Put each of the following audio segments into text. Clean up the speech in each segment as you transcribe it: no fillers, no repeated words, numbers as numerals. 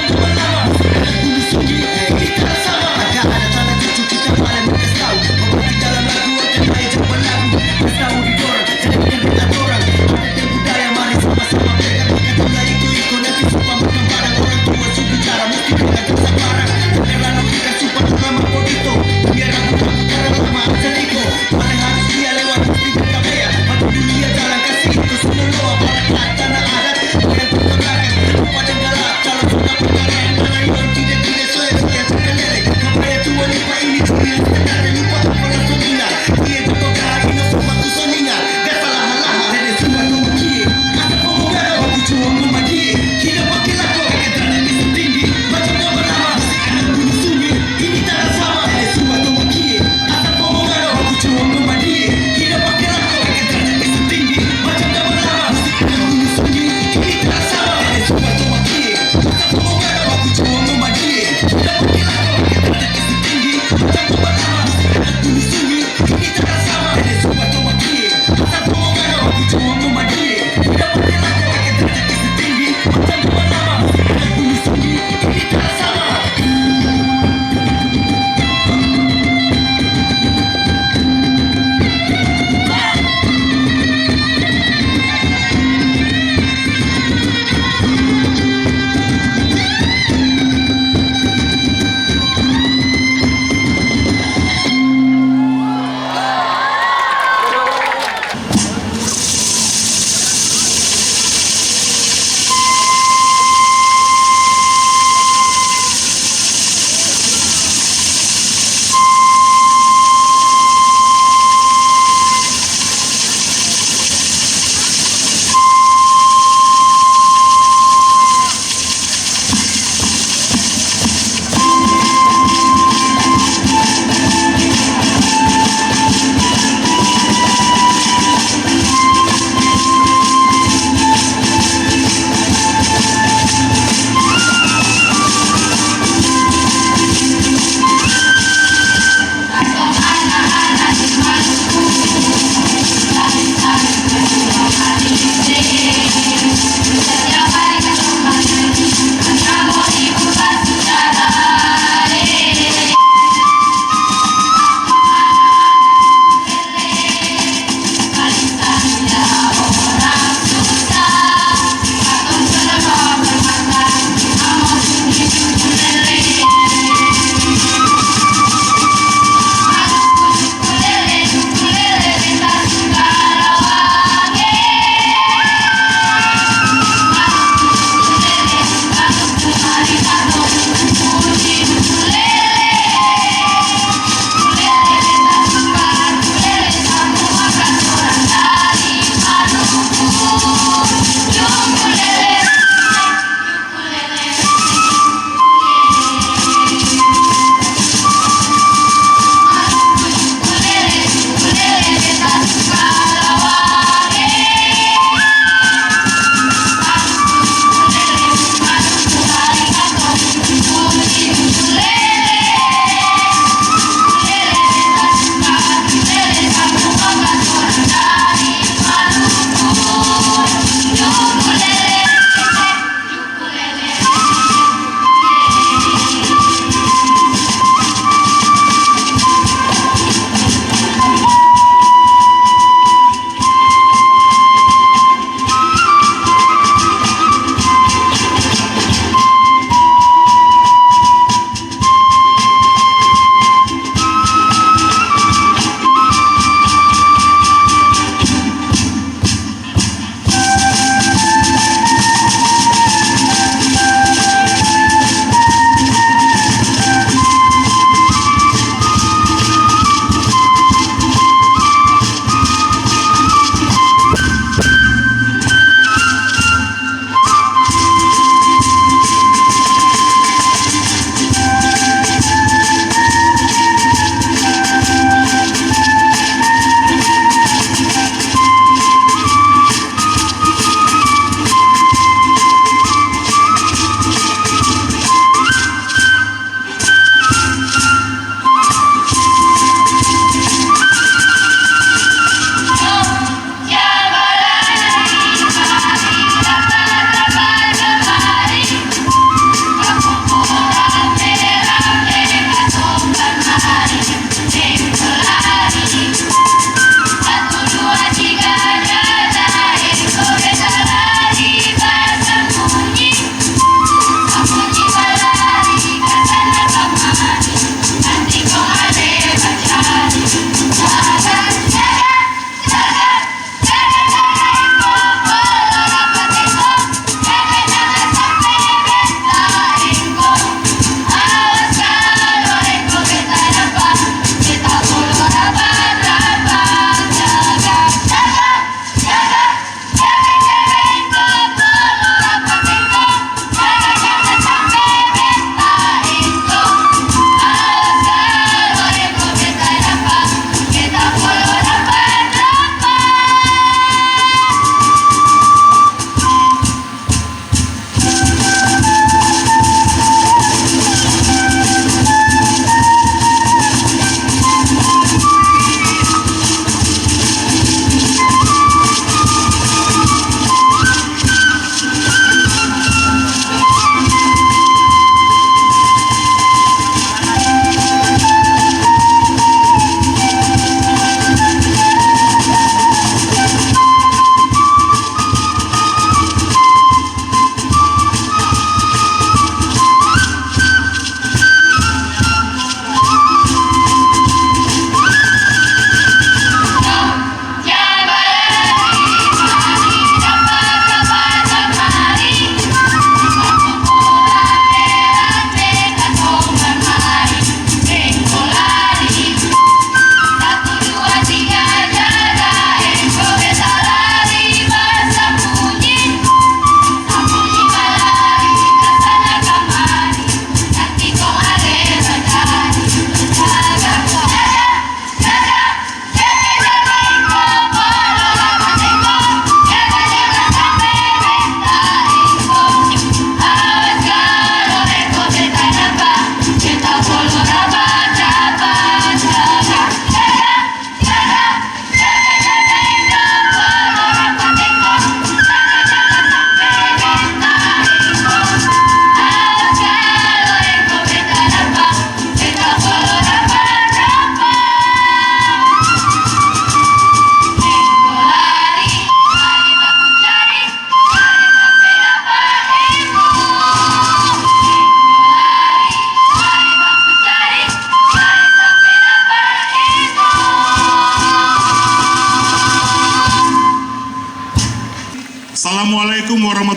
teman lama, bumi sunyi kita sama. Agak ada tanda cucu kita paling berkesau. Membagi dalam lagu akan baik jawaban lagu. Bertahu didorong, jadikan kita dorang. Adat dan budaya mari sama-sama pegang. Tunggal ikut nanti sumpah makan barang. Orang tua sudah bicara mesti pegang kesabaran. Janganlah nafikan sumpah lama kodito. Biar ragu-ragu karena lama asaliko. Mana harus dia lewat mesti berkabaya. Mati dunia jalan kasih itu semua. Barakat tanah adat yang terbelakang. Lupa dan galak kalau sudah pengaruh.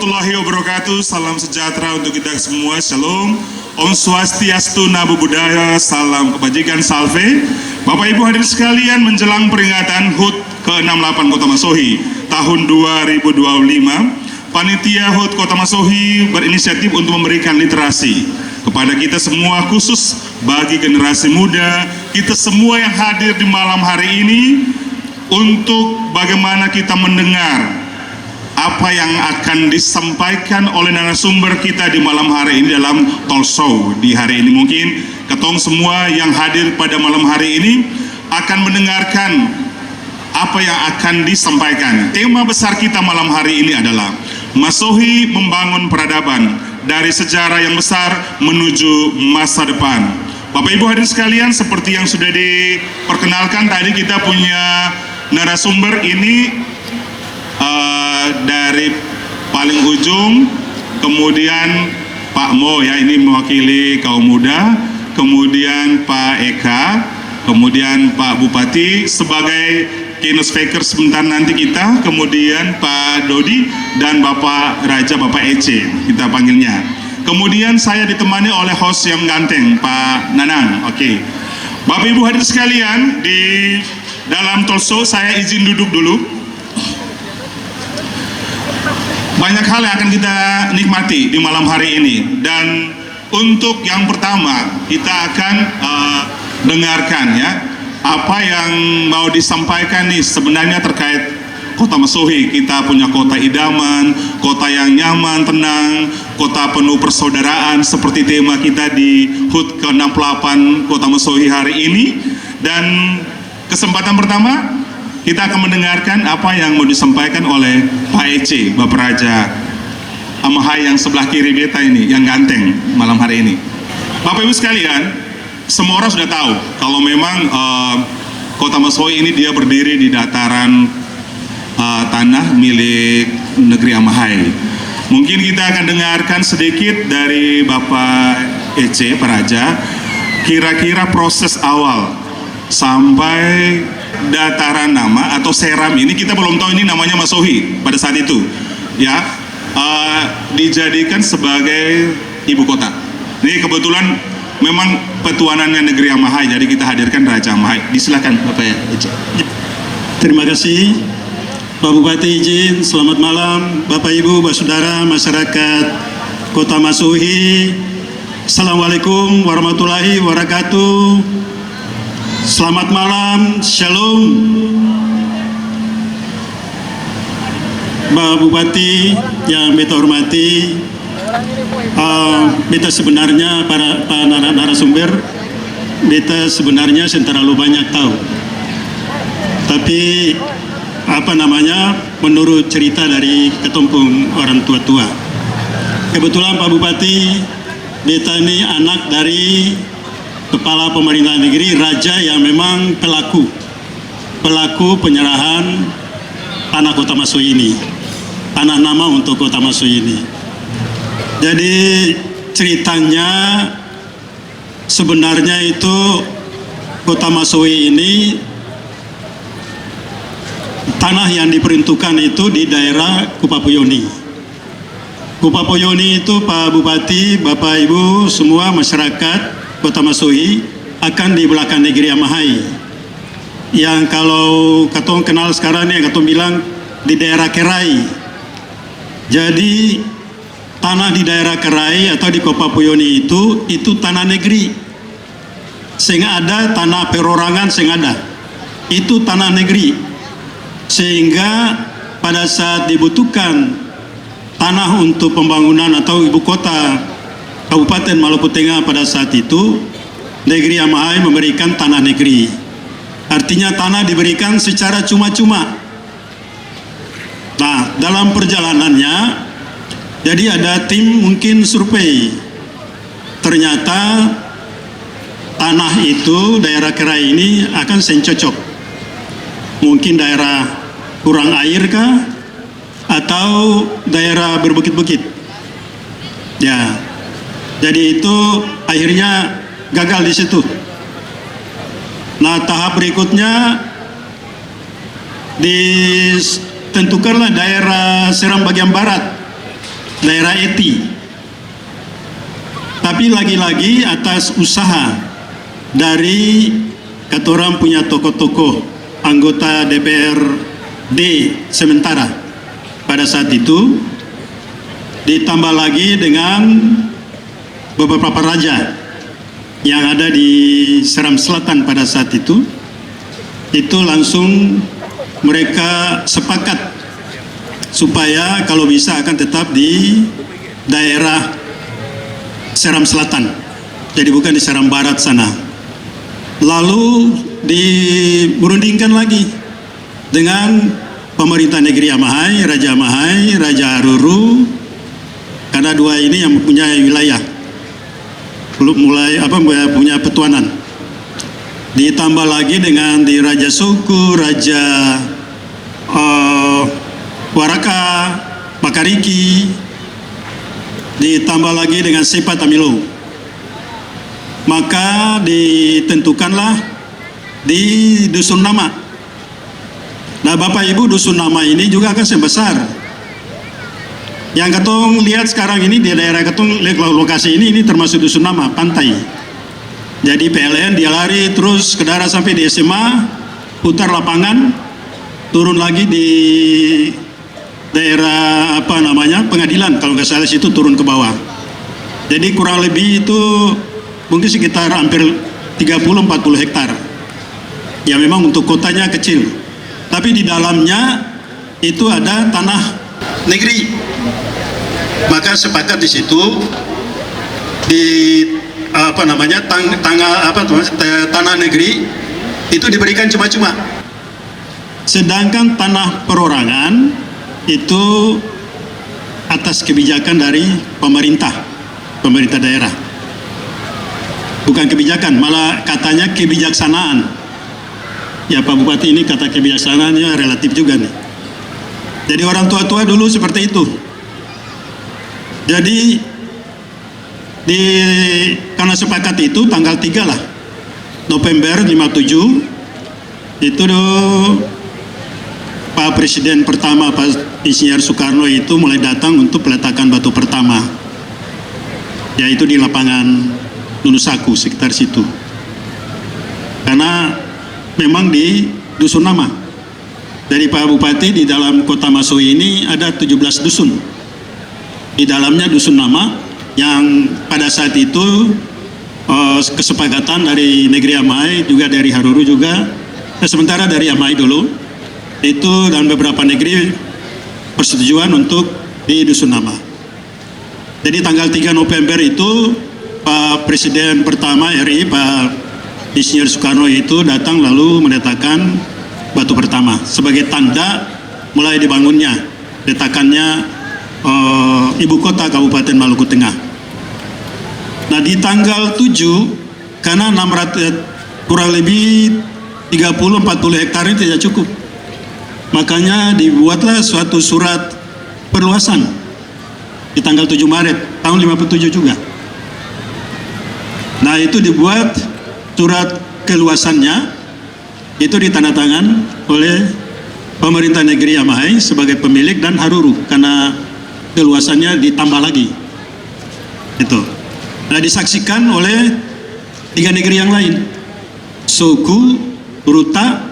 warahmatullahi wabarakatuh. Salam sejahtera untuk kita semua. Shalom. Om Swastiastu, Namo Buddhaya. Salam kebajikan, salve. Bapak Ibu hadirin sekalian, menjelang peringatan HUT ke-68 Kota Masohi tahun 2025, Panitia HUT Kota Masohi berinisiatif untuk memberikan literasi kepada kita semua, khusus bagi generasi muda, kita semua yang hadir di malam hari ini, untuk bagaimana kita mendengar apa yang akan disampaikan oleh narasumber kita di malam hari ini dalam talk show di hari ini. Mungkin ketong semua yang hadir pada malam hari ini akan mendengarkan apa yang akan disampaikan. Tema besar kita malam hari ini adalah Masohi membangun peradaban dari sejarah yang besar menuju masa depan. Bapak Ibu hadirin sekalian, seperti yang sudah diperkenalkan tadi, kita punya narasumber ini dari paling ujung, kemudian Pak Mo, ya, ini mewakili kaum muda, kemudian Pak Eka, kemudian Pak Bupati sebagai keynote speaker sebentar nanti kita, kemudian Pak Dodi dan Bapak Raja, Bapak Ece kita panggilnya. Kemudian saya ditemani oleh host yang ganteng, Pak Nanang. Oke. Bapak Ibu hadirin sekalian, di dalam talk show saya izin duduk dulu. Banyak hal yang akan kita nikmati di malam hari ini, dan untuk yang pertama kita akan dengarkan, ya, apa yang mau disampaikan nih sebenarnya terkait Kota Masohi. Kita punya kota idaman, kota yang nyaman, tenang, kota penuh persaudaraan seperti tema kita di HUT ke-68 Kota Masohi hari ini. Dan kesempatan pertama kita akan mendengarkan apa yang mau disampaikan oleh Pak Ece, Bapak Raja Amahai yang sebelah kiri beta ini, yang ganteng malam hari ini. Bapak Ibu sekalian, semua orang sudah tahu kalau memang Kota Masohi ini dia berdiri di dataran tanah milik negeri Amahai. Mungkin kita akan dengarkan sedikit dari Bapak Ece, Pak Raja, kira-kira proses awal sampai dataran nama atau seram ini. Kita belum tahu ini namanya Masohi pada saat itu, ya, dijadikan sebagai ibu kota. Ini kebetulan memang petuanannya negeri Amahai, jadi kita hadirkan Raja Amahai. Disilakan Bapak ya. Terima kasih Pak Bupati. Izin selamat malam Bapak Ibu, Bapak Saudara, masyarakat Kota Masohi. Assalamualaikum warahmatullahi wabarakatuh. Selamat malam, shalom. Bapak Bupati yang beta hormati, beta sebenarnya para narasumber, beta sebenarnya terlalu banyak tahu. Tapi menurut cerita dari ketumpung orang tua-tua, kebetulan Pak Bupati, beta ini anak dari kepala pemerintahan negeri, raja yang memang pelaku penyerahan tanah Kota Masohi ini, tanah nama untuk Kota Masohi ini. Jadi ceritanya sebenarnya itu Kota Masohi ini tanah yang diperuntukkan itu di daerah Kupapuyoni. Kupapuyoni itu Pak Bupati, Bapak Ibu semua masyarakat Kota Masohi akan di belakang negeri Amahai, yang kalau katong kenal sekarang yang katong bilang di daerah Kerai. Jadi tanah di daerah Kerai atau di Kupapuyoni itu tanah negeri, sehingga ada tanah perorangan, sehingga ada itu tanah negeri, sehingga pada saat dibutuhkan tanah untuk pembangunan atau ibu kota Kabupaten Maluku Tengah pada saat itu, negeri Amahai memberikan tanah negeri. Artinya tanah diberikan secara cuma-cuma. Nah, dalam perjalanannya, jadi ada tim mungkin survei. Ternyata tanah itu, daerah Kerai ini akan sencocok. Mungkin daerah kurang air kah? Atau daerah berbukit-bukit. Ya. Jadi itu akhirnya gagal di situ. Nah, tahap berikutnya ditentukanlah daerah Seram bagian barat daerah Eti. Tapi lagi-lagi atas usaha dari katorang punya tokoh-tokoh anggota DPRD sementara pada saat itu, ditambah lagi dengan beberapa raja yang ada di Seram Selatan pada saat itu langsung mereka sepakat supaya kalau bisa akan tetap di daerah Seram Selatan, jadi bukan di Seram Barat sana. Lalu diberundingkan lagi dengan pemerintah negeri Amahai, Raja Aruru, karena dua ini yang mempunyai wilayah belum mulai punya petuanan. Ditambah lagi dengan di Raja Suku, Raja Waraka, Pakariki, ditambah lagi dengan Sepa Tamilo. Maka ditentukanlah di Dusun Nama. Nah, Bapak Ibu, Dusun Nama ini juga akan sebesar. Yang katong lihat sekarang ini di daerah katong lokasi ini termasuk Dusun Nama, pantai. Jadi PLN dia lari terus ke daerah sampai di SMA, putar lapangan, turun lagi di daerah Pengadilan, kalau nggak salah situ turun ke bawah. Jadi kurang lebih itu mungkin sekitar hampir 30-40 hektar. Ya memang untuk kotanya kecil, tapi di dalamnya itu ada tanah negeri. Maka sepakat di situ di tanah negeri itu diberikan cuma-cuma. Sedangkan tanah perorangan itu atas kebijakan dari pemerintah daerah. Bukan kebijakan, malah katanya kebijaksanaan. Ya Pak Bupati, ini kata kebijaksanaannya relatif juga nih. Jadi orang tua-tua dulu seperti itu. Jadi karena sepakat itu tanggal 3 lah November 57 itu Pak Presiden pertama Pak Insinyur Soekarno itu mulai datang untuk peletakan batu pertama, yaitu di lapangan Nunusaku sekitar situ. Karena memang di Dusun Nama dari Pak Bupati, di dalam Kota Masui ini ada 17 dusun. Di dalamnya Dusun Nama yang pada saat itu kesepakatan dari negeri Amai, juga dari Haruru juga, sementara dari Amai dulu itu, dan beberapa negeri persetujuan untuk di Dusun Nama. Jadi tanggal 3 November itu Pak Presiden pertama RI Pak Insinyur Soekarno itu datang lalu meletakkan batu pertama sebagai tanda mulai dibangunnya, letakannya ibu kota Kabupaten Maluku Tengah. Nah, di tanggal 7 karena 600 kurang lebih 30-40 hektar ini tidak cukup, makanya dibuatlah suatu surat perluasan di tanggal 7 Maret tahun 57 juga. Nah, itu dibuat surat keluasannya, itu ditandatangan oleh pemerintah negeri Amahai sebagai pemilik dan Haruru, karena keluasannya ditambah lagi itu. Nah, disaksikan oleh 3 negeri yang lain, Suku, Ruta,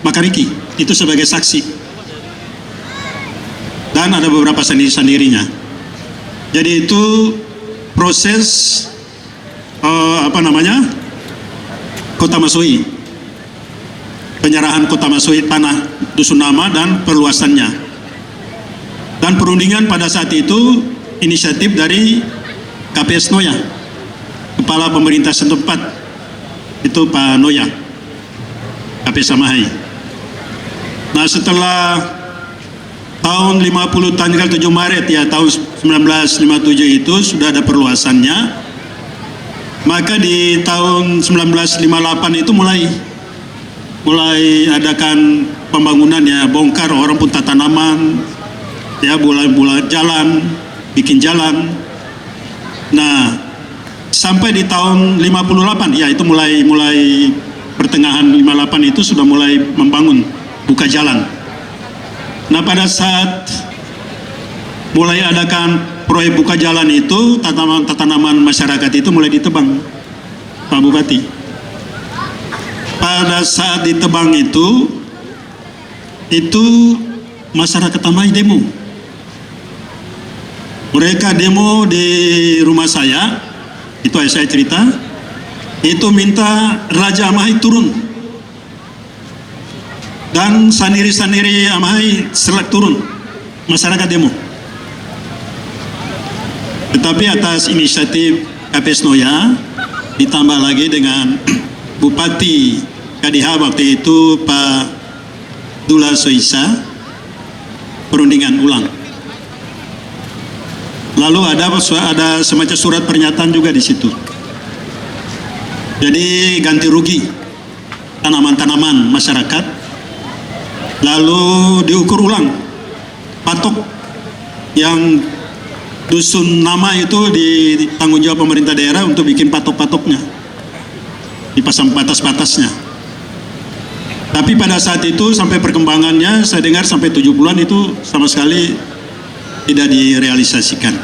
Makariki, itu sebagai saksi, dan ada beberapa sendiri-sendirinya. Jadi itu proses Kota Masui, penyerahan Kota Masui, tanah Dusun Nama dan perluasannya. Dan perundingan pada saat itu inisiatif dari KPS Noya, kepala pemerintah setempat itu Pak Noya, KPS Amahai. Nah, setelah tahun 50 tanggal 7 Maret ya tahun 1957 itu sudah ada perluasannya, maka di tahun 1958 itu mulai adakan pembangunan ya, bongkar orang pun tanaman ya, bulan jalan, bikin jalan. Nah, sampai di tahun 58 ya, itu mulai pertengahan 58 itu sudah mulai membangun, buka jalan. Nah, pada saat mulai adakan proyek buka jalan itu, tanaman masyarakat itu mulai ditebang, Pak Bupati. Pada saat ditebang itu masyarakat Amahai demo. Mereka demo di rumah saya, itu saya cerita, itu minta Raja Amahai turun. Dan saniri-saniri Amahai selak turun, masyarakat demo. Tetapi atas inisiatif KPS Noya, ditambah lagi dengan Bupati KDH waktu itu Pak Dula Soisa, perundingan ulang. Lalu ada semacam surat pernyataan juga di situ. Jadi ganti rugi tanaman-tanaman masyarakat, lalu diukur ulang patok yang dusun nama itu ditanggung jawab pemerintah daerah untuk bikin patok-patoknya, dipasang batas-batasnya. Tapi pada saat itu sampai perkembangannya saya dengar sampai 70-an itu sama sekali tidak direalisasikan.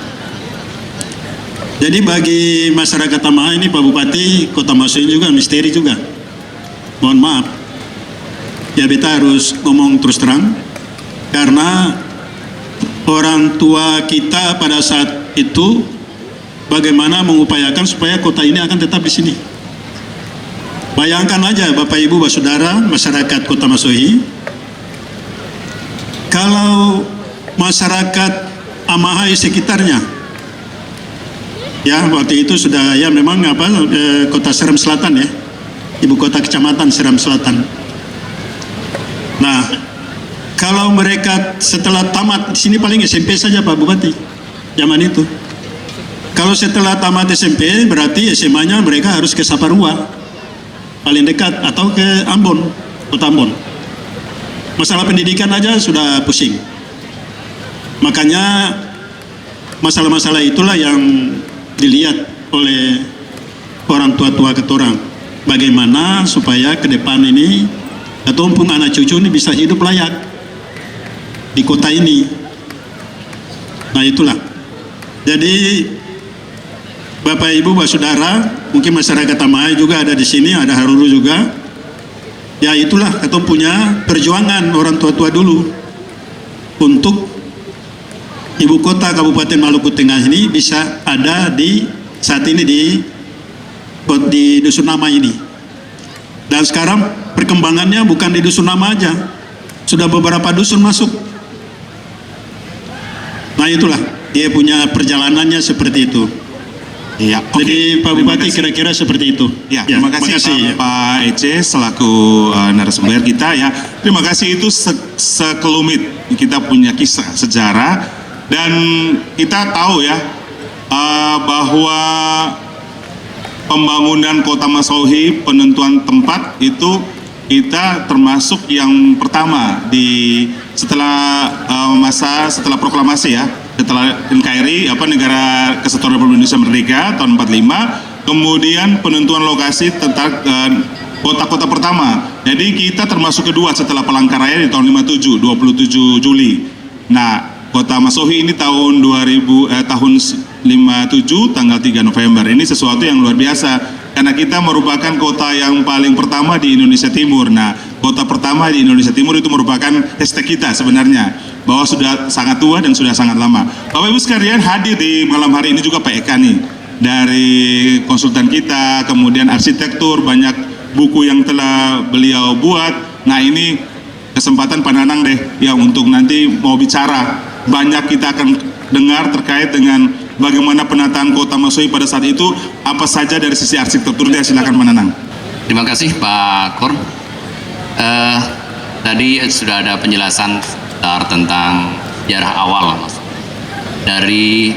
Jadi bagi masyarakat Amahai ini Pak Bupati, Kota Masohi juga misteri juga. Mohon maaf, ya kita harus ngomong terus terang, karena orang tua kita pada saat itu bagaimana mengupayakan supaya kota ini akan tetap di sini. Bayangkan aja Bapak Ibu, Bapak Saudara, masyarakat Kota Masohi, kalau masyarakat Amahai sekitarnya, ya waktu itu sudah ya memang Kota Seram Selatan ya, ibu kota kecamatan Seram Selatan. Nah, kalau mereka setelah tamat di sini paling SMP saja Pak Bupati zaman itu. Kalau setelah tamat SMP berarti SMA-nya mereka harus ke Saparua paling dekat atau ke Ambon, Kota Ambon. Masalah pendidikan aja sudah pusing. Makanya masalah-masalah itulah yang dilihat oleh orang tua-tua ketorang. Bagaimana supaya ke depan ini ataupun anak cucu ini bisa hidup layak di kota ini. Nah itulah. Jadi Bapak Ibu, Bapak Saudara, mungkin masyarakat Amahai juga ada di sini, ada Haruru juga. Ya itulah kita punya perjuangan orang tua-tua dulu untuk ibu kota Kabupaten Maluku Tengah ini bisa ada di saat ini di Dusun Nama ini. Dan sekarang perkembangannya bukan di Dusun Nama aja, sudah beberapa dusun masuk. Nah itulah dia punya perjalanannya seperti itu. Iya. Jadi Pak Bupati kira-kira seperti itu. Ya, terima kasih Pak Ece selaku narasumber kita ya. Terima kasih, itu sekelumit kita punya kisah sejarah dan kita tahu ya bahwa pembangunan Kota Masohi, penentuan tempat itu kita termasuk yang pertama setelah proklamasi ya, setelah NKRI Negara Kesatuan Republik Indonesia Merdeka tahun 45, kemudian penentuan lokasi tentang kota-kota pertama. Jadi kita termasuk kedua setelah Palangkaraya di tahun 57 Juli. Nah, Kota Masohi ini tahun 57 tanggal 3 November. Ini sesuatu yang luar biasa karena kita merupakan kota yang paling pertama di Indonesia Timur. Nah, kota pertama di Indonesia Timur itu merupakan hashtag kita sebenarnya, bahwa sudah sangat tua dan sudah sangat lama. Bapak Ibu sekalian, hadir di malam hari ini juga Pak Eka nih, dari konsultan kita, kemudian arsitektur, banyak buku yang telah beliau buat. Nah, ini kesempatan Pak Nanang deh yang untuk nanti mau bicara. Banyak kita akan dengar terkait dengan bagaimana penataan Kota Masohi pada saat itu, apa saja dari sisi arsitekturnya. Silakan Pak Nanang. Terima kasih Pak Kor. Tadi sudah ada penjelasan tentang sejarah awal, Mas. Dari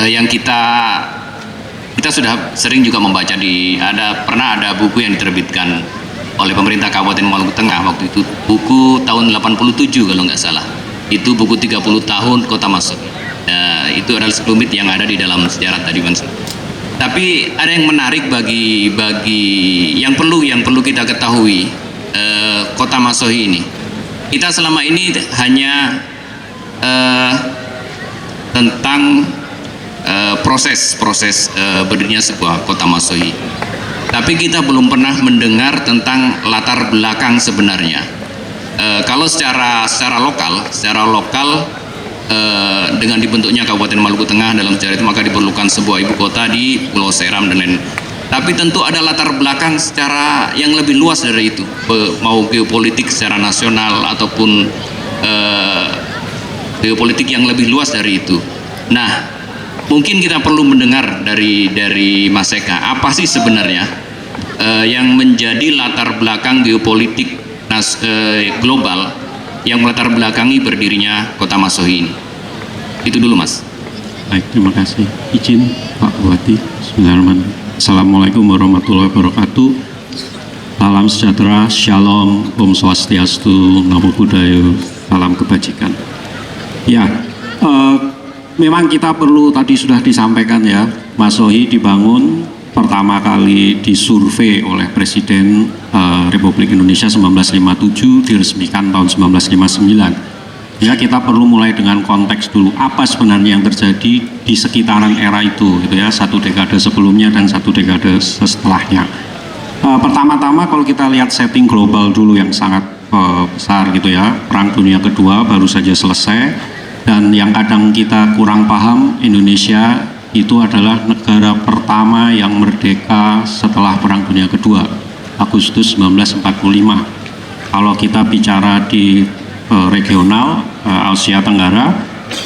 yang kita sudah sering juga membaca pernah ada buku yang diterbitkan oleh pemerintah Kabupaten Maluku Tengah waktu itu, buku tahun 87 kalau nggak salah. Itu buku 30 tahun Kota Masohi. Itu adalah sekelumit yang ada di dalam sejarah tadi, Mas. Tapi ada yang menarik bagi yang perlu kita ketahui, Kota Masohi ini. kita selama ini hanya tentang proses berdirinya sebuah kota Masohi. Tapi kita belum pernah mendengar tentang latar belakang sebenarnya. Kalau secara lokal dengan dibentuknya Kabupaten Maluku Tengah dalam sejarah itu, maka diperlukan sebuah ibu kota di Pulau Seram dan lain. Tapi tentu ada latar belakang secara yang lebih luas dari itu, mau geopolitik secara nasional ataupun geopolitik yang lebih luas dari itu. Nah, mungkin kita perlu mendengar dari Mas Eka, apa sih sebenarnya yang menjadi latar belakang geopolitik global yang melatar belakangi berdirinya Kota Masohi ini. Itu dulu, Mas. Baik, terima kasih. Izin Pak Bupati. Bismillahirrahmanirrahim. Assalamualaikum warahmatullahi wabarakatuh. Salam sejahtera, shalom, om swastiastu, namo buddhaya, salam kebajikan. Ya, memang kita perlu, tadi sudah disampaikan ya, Masohi dibangun pertama kali disurvei oleh Presiden Republik Indonesia 1957, diresmikan tahun 1959. Ya, kita perlu mulai dengan konteks dulu, apa sebenarnya yang terjadi di sekitaran era itu, gitu ya, satu dekade sebelumnya dan satu dekade setelahnya. Pertama-tama kalau kita lihat setting global dulu yang sangat besar gitu ya, Perang Dunia Kedua baru saja selesai, dan yang kadang kita kurang paham, Indonesia itu adalah negara pertama yang merdeka setelah Perang Dunia Kedua, Agustus 1945. Kalau kita bicara di regional Asia Tenggara,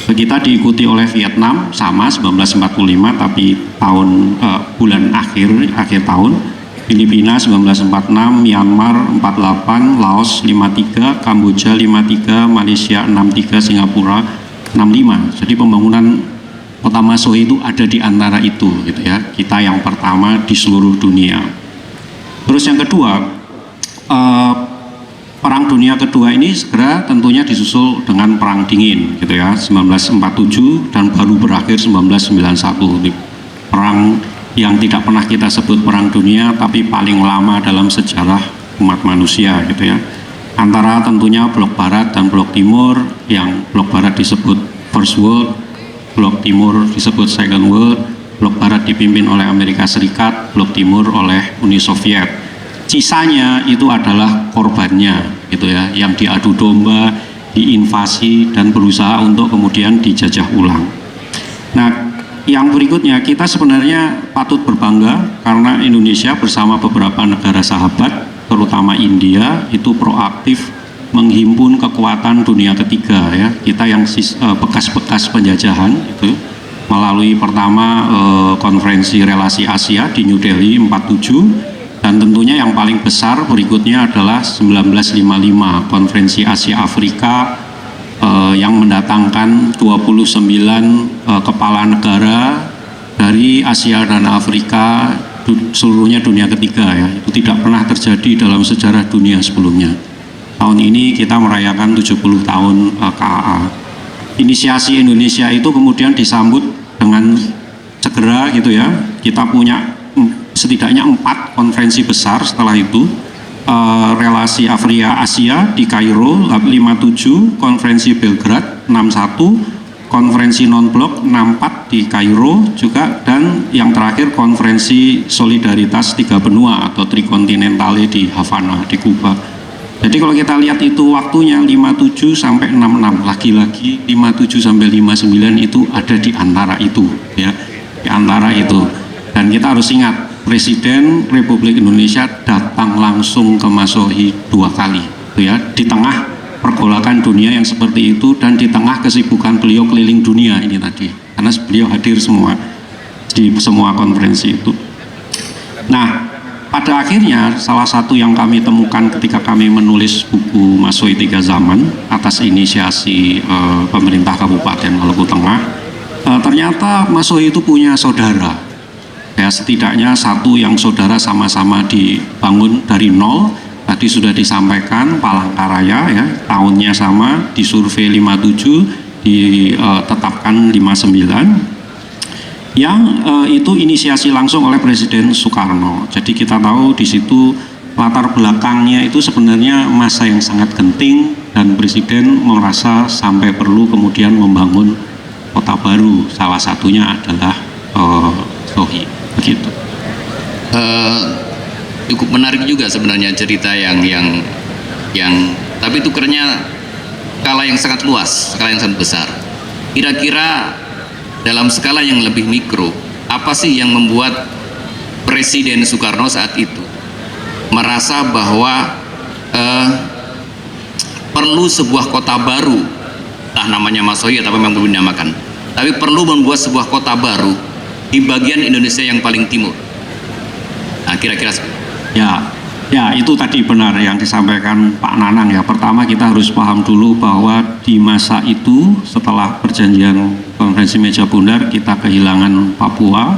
kita diikuti oleh Vietnam sama 1945, tapi bulan akhir tahun. Filipina 1946, Myanmar 48, Laos 53, Kamboja 53, Malaysia 63, Singapura 65. Jadi pembangunan Kota Masohi itu ada di antara itu, gitu ya. Kita yang pertama di seluruh dunia. Terus yang kedua, Perang Dunia Kedua ini segera tentunya disusul dengan Perang Dingin, gitu ya, 1947 dan baru berakhir 1991. Perang yang tidak pernah kita sebut Perang Dunia, tapi paling lama dalam sejarah umat manusia, gitu ya. Antara tentunya Blok Barat dan Blok Timur, yang Blok Barat disebut First World, Blok Timur disebut Second World. Blok Barat dipimpin oleh Amerika Serikat, Blok Timur oleh Uni Soviet. Sisanya itu adalah korbannya, gitu ya, yang diadu domba, diinvasi dan berusaha untuk kemudian dijajah ulang. Nah, yang berikutnya kita sebenarnya patut berbangga karena Indonesia bersama beberapa negara sahabat, terutama India, itu proaktif menghimpun kekuatan dunia ketiga ya. Kita yang bekas-bekas penjajahan itu melalui pertama konferensi relasi Asia di New Delhi 47. Dan tentunya yang paling besar berikutnya adalah 1955 konferensi Asia Afrika yang mendatangkan 29 kepala negara dari Asia dan Afrika, seluruhnya dunia ketiga ya. Itu tidak pernah terjadi dalam sejarah dunia sebelumnya. Tahun ini kita merayakan 70 tahun KAA. Inisiasi Indonesia itu kemudian disambut dengan segera gitu ya. Kita punya setidaknya 4 konferensi besar setelah itu. Relasi Afrika Asia di Kairo 57, konferensi Belgrad 61, konferensi non-blok 64 di Kairo juga, dan yang terakhir konferensi solidaritas tiga benua atau trikontinentale di Havana di Kuba. Jadi kalau kita lihat itu waktunya 57 sampai 66, lagi-lagi 57 sampai 59 itu ada di antara itu ya, di antara itu. Dan kita harus ingat, Presiden Republik Indonesia datang langsung ke Masohi 2 kali, ya, di tengah pergolakan dunia yang seperti itu dan di tengah kesibukan beliau keliling dunia ini tadi, karena beliau hadir semua di semua konferensi itu. Nah, pada akhirnya salah satu yang kami temukan ketika kami menulis buku Masohi 3 Zaman atas inisiasi pemerintah Kabupaten Maluku Tengah, ternyata Masohi itu punya saudara. Ya, setidaknya satu yang saudara sama-sama dibangun dari nol. Tadi sudah disampaikan Palangkaraya ya, tahunnya sama, disurvei 57, ditetapkan 59. Yang itu inisiasi langsung oleh Presiden Soekarno. Jadi kita tahu di situ latar belakangnya itu sebenarnya masa yang sangat genting dan Presiden merasa sampai perlu kemudian membangun kota baru, salah satunya adalah Sohi, begitu. Cukup menarik juga sebenarnya cerita yang tapi itu kernya skala yang sangat luas, skala yang sangat besar. Kira-kira dalam skala yang lebih mikro, apa sih yang membuat Presiden Soekarno saat itu merasa bahwa perlu sebuah kota baru, entah namanya Masohi atau memang belum dinamakan, tapi perlu membuat sebuah kota baru di bagian Indonesia yang paling timur. Nah, kira-kira Ya, itu tadi benar yang disampaikan Pak Nanang ya. Pertama kita harus paham dulu bahwa di masa itu setelah perjanjian Konferensi Meja Bundar kita kehilangan Papua,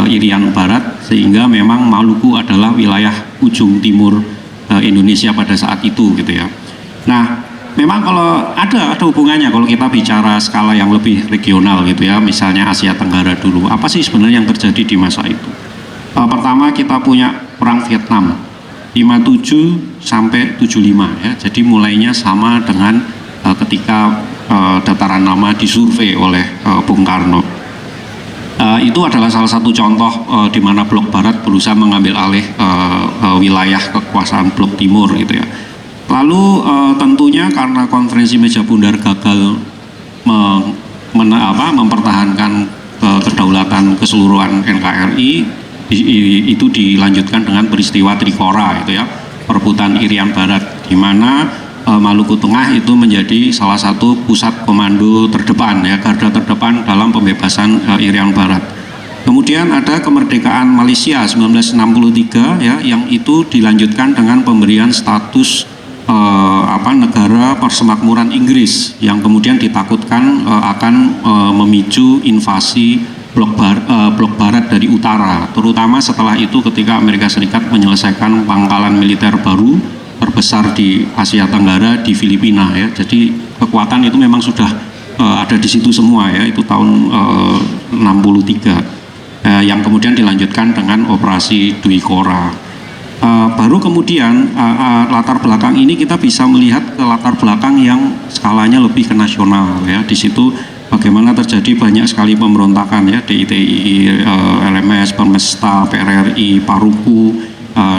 Irian Barat, sehingga memang Maluku adalah wilayah ujung timur Indonesia pada saat itu gitu ya. Nah, memang kalau ada hubungannya kalau kita bicara skala yang lebih regional gitu ya, misalnya Asia Tenggara dulu. Apa sih sebenarnya yang terjadi di masa itu? Pertama kita punya Perang Vietnam 57 sampai 75 ya. Jadi mulainya sama dengan ketika dataran lama disurvei oleh Bung Karno. Itu adalah salah satu contoh di mana Blok Barat berusaha mengambil alih wilayah kekuasaan Blok Timur gitu ya. Lalu tentunya karena Konferensi Meja Bundar gagal mempertahankan kedaulatan keseluruhan NKRI, itu dilanjutkan dengan peristiwa Trikora itu ya, perebutan Irian Barat, di mana Maluku Tengah itu menjadi salah satu pusat komando terdepan ya, garda terdepan dalam pembebasan Irian Barat. Kemudian ada kemerdekaan Malaysia 1963 ya, yang itu dilanjutkan dengan pemberian status negara persemakmuran Inggris, yang kemudian ditakutkan akan memicu invasi Blok Barat dari utara, terutama setelah itu ketika Amerika Serikat menyelesaikan pangkalan militer baru terbesar di Asia Tenggara di Filipina ya. Jadi kekuatan itu memang sudah ada di situ semua ya, itu tahun 63 yang kemudian dilanjutkan dengan operasi Dwi Kora. Baru kemudian latar belakang ini kita bisa melihat ke latar belakang yang skalanya lebih ke nasional ya. Di situ bagaimana terjadi banyak sekali pemberontakan ya, DITI, LMS, Permesta, PRRI, Paruku,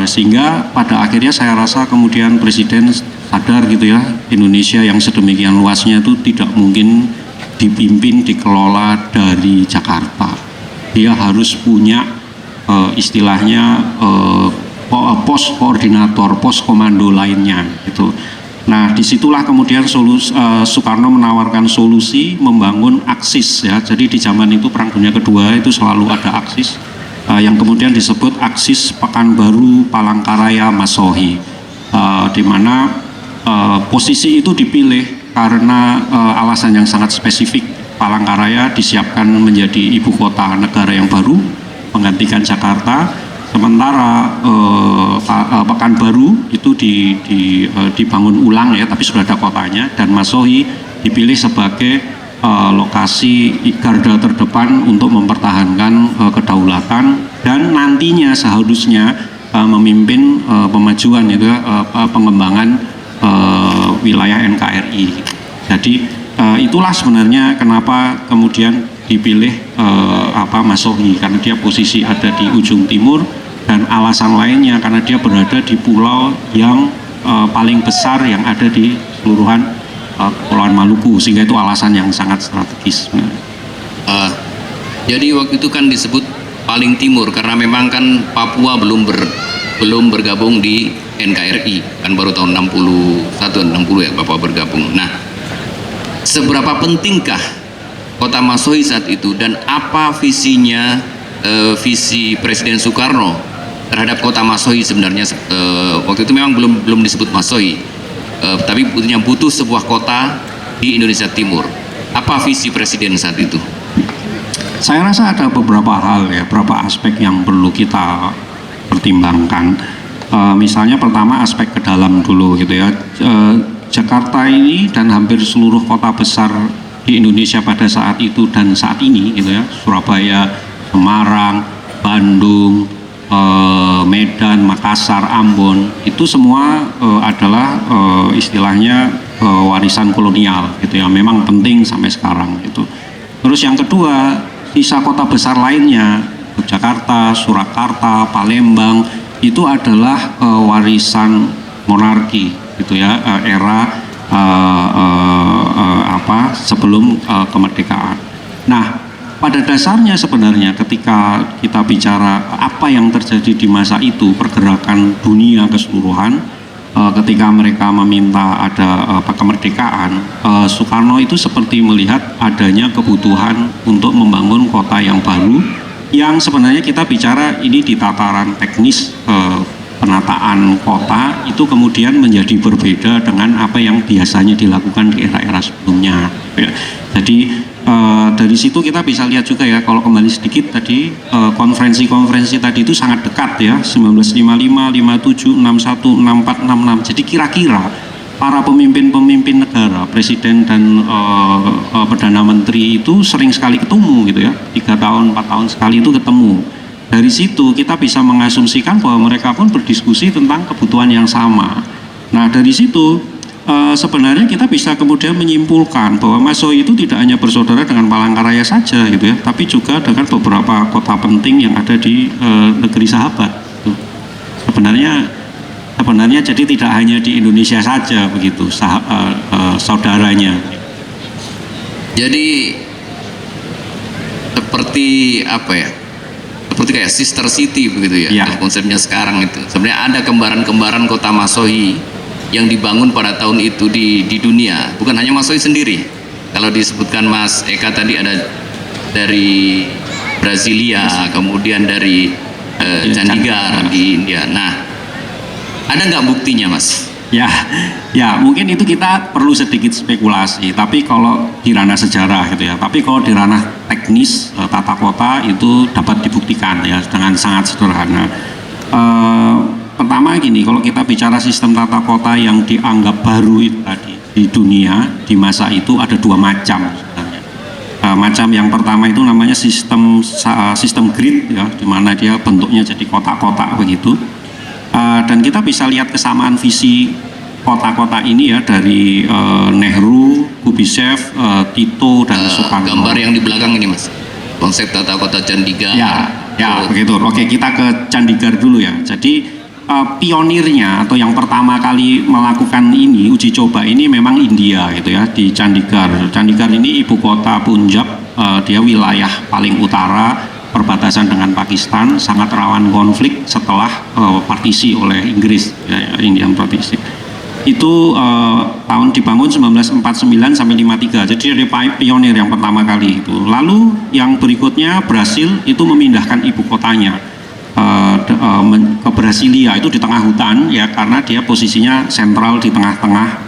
sehingga pada akhirnya saya rasa kemudian Presiden sadar gitu ya, Indonesia yang sedemikian luasnya itu tidak mungkin dipimpin, dikelola dari Jakarta. Dia harus punya istilahnya pos koordinator, pos komando lainnya gitu. Nah, disitulah kemudian Soekarno menawarkan solusi membangun aksis ya. Jadi di zaman itu Perang Dunia Kedua itu selalu ada aksis yang kemudian disebut aksis Pekanbaru, Palangkaraya, Masohi, di mana posisi itu dipilih karena alasan yang sangat spesifik. Palangkaraya disiapkan menjadi ibu kota negara yang baru menggantikan Jakarta. Sementara Pekanbaru itu dibangun ulang ya, tapi sudah ada kotanya, dan Masohi dipilih sebagai lokasi garda terdepan untuk mempertahankan kedaulatan dan nantinya seharusnya memimpin pemajuan itu pengembangan wilayah NKRI. Jadi itulah sebenarnya kenapa kemudian dipilih Masohi, karena dia posisi ada di ujung timur, dan alasan lainnya karena dia berada di pulau yang paling besar yang ada di seluruhan Kepulauan Maluku, sehingga itu alasan yang sangat strategis. Jadi waktu itu kan disebut paling timur karena memang kan Papua belum bergabung di NKRI, kan baru tahun 60 ya Papua bergabung. Nah, seberapa pentingkah kota Masohi saat itu, dan apa visinya, visi Presiden Soekarno terhadap kota Masohi sebenarnya? Waktu itu memang belum disebut Masohi, tapi butuh sebuah kota di Indonesia Timur. Apa visi Presiden saat itu? Saya rasa ada beberapa hal ya, beberapa aspek yang perlu kita pertimbangkan. Misalnya pertama aspek ke dalam dulu gitu ya. Jakarta ini dan hampir seluruh kota besar di Indonesia pada saat itu dan saat ini gitu ya, Surabaya, Semarang, Bandung, Medan, Makassar, Ambon, itu semua adalah istilahnya warisan kolonial gitu ya, memang penting sampai sekarang itu. Terus yang kedua, sisa kota besar lainnya, Yogyakarta, Surakarta, Palembang, itu adalah warisan monarki gitu ya, era sebelum kemerdekaan. Nah, pada dasarnya sebenarnya ketika kita bicara apa yang terjadi di masa itu, pergerakan dunia keseluruhan, ketika mereka meminta ada kemerdekaan, Soekarno itu seperti melihat adanya kebutuhan untuk membangun kota yang baru, yang sebenarnya kita bicara ini di tataran teknis, penataan kota itu kemudian menjadi berbeda dengan apa yang biasanya dilakukan di era-era sebelumnya. Jadi dari situ kita bisa lihat juga ya, kalau kembali sedikit tadi, konferensi-konferensi tadi itu sangat dekat ya, 1955, 57, 61, 64, 66. Jadi kira-kira para pemimpin-pemimpin negara, presiden dan perdana menteri itu sering sekali ketemu gitu ya, 3 tahun, 4 tahun sekali itu ketemu. Dari situ kita bisa mengasumsikan bahwa mereka pun berdiskusi tentang kebutuhan yang sama. Nah, dari situ sebenarnya kita bisa kemudian menyimpulkan bahwa Mas Sohi itu tidak hanya bersaudara dengan Palangkaraya saja gitu ya, tapi juga dengan beberapa kota penting yang ada di negeri sahabat. Sebenarnya jadi tidak hanya di Indonesia saja begitu saudaranya. Jadi seperti apa ya? Seperti kayak sister city begitu ya, konsepnya sekarang itu. Sebenarnya ada kembaran-kembaran kota Mas Sohi yang dibangun pada tahun itu di dunia, bukan hanya Mas Sohi sendiri. Kalau disebutkan Mas Eka tadi ada dari Brasilia, kemudian dari Chandigarh di India. Nah, ada nggak buktinya, Mas? Ya, mungkin itu kita perlu sedikit spekulasi. Tapi kalau di ranah sejarah gitu ya. Tapi kalau di ranah teknis tata kota itu dapat dibuktikan ya dengan sangat sederhana. Pertama gini, kalau kita bicara sistem tata kota yang dianggap baru itu tadi di dunia di masa itu ada 2 macam sebenarnya. Macam yang pertama itu namanya sistem grid ya, di mana dia bentuknya jadi kotak-kotak begitu. Dan kita bisa lihat kesamaan visi kota-kota ini ya dari Nehru, Kubitschek, Tito dan Soekarno. Gambar yang di belakang ini, Mas, konsep tata kota Chandigarh. Ya begitu. Oke, kita ke Chandigarh dulu ya. Jadi pionirnya atau yang pertama kali melakukan ini uji coba ini memang India gitu ya, di Chandigarh. Chandigarh ini ibu kota Punjab, dia wilayah paling utara perbatasan dengan Pakistan, sangat rawan konflik setelah partisi oleh Inggris ya, Indian Partisi. Itu tahun dibangun 1949 sampai 53. Jadi dari pionir yang pertama kali itu. Lalu yang berikutnya Brasil itu memindahkan ibu kotanya ke Brasilia, itu di tengah hutan ya, karena dia posisinya sentral di tengah-tengah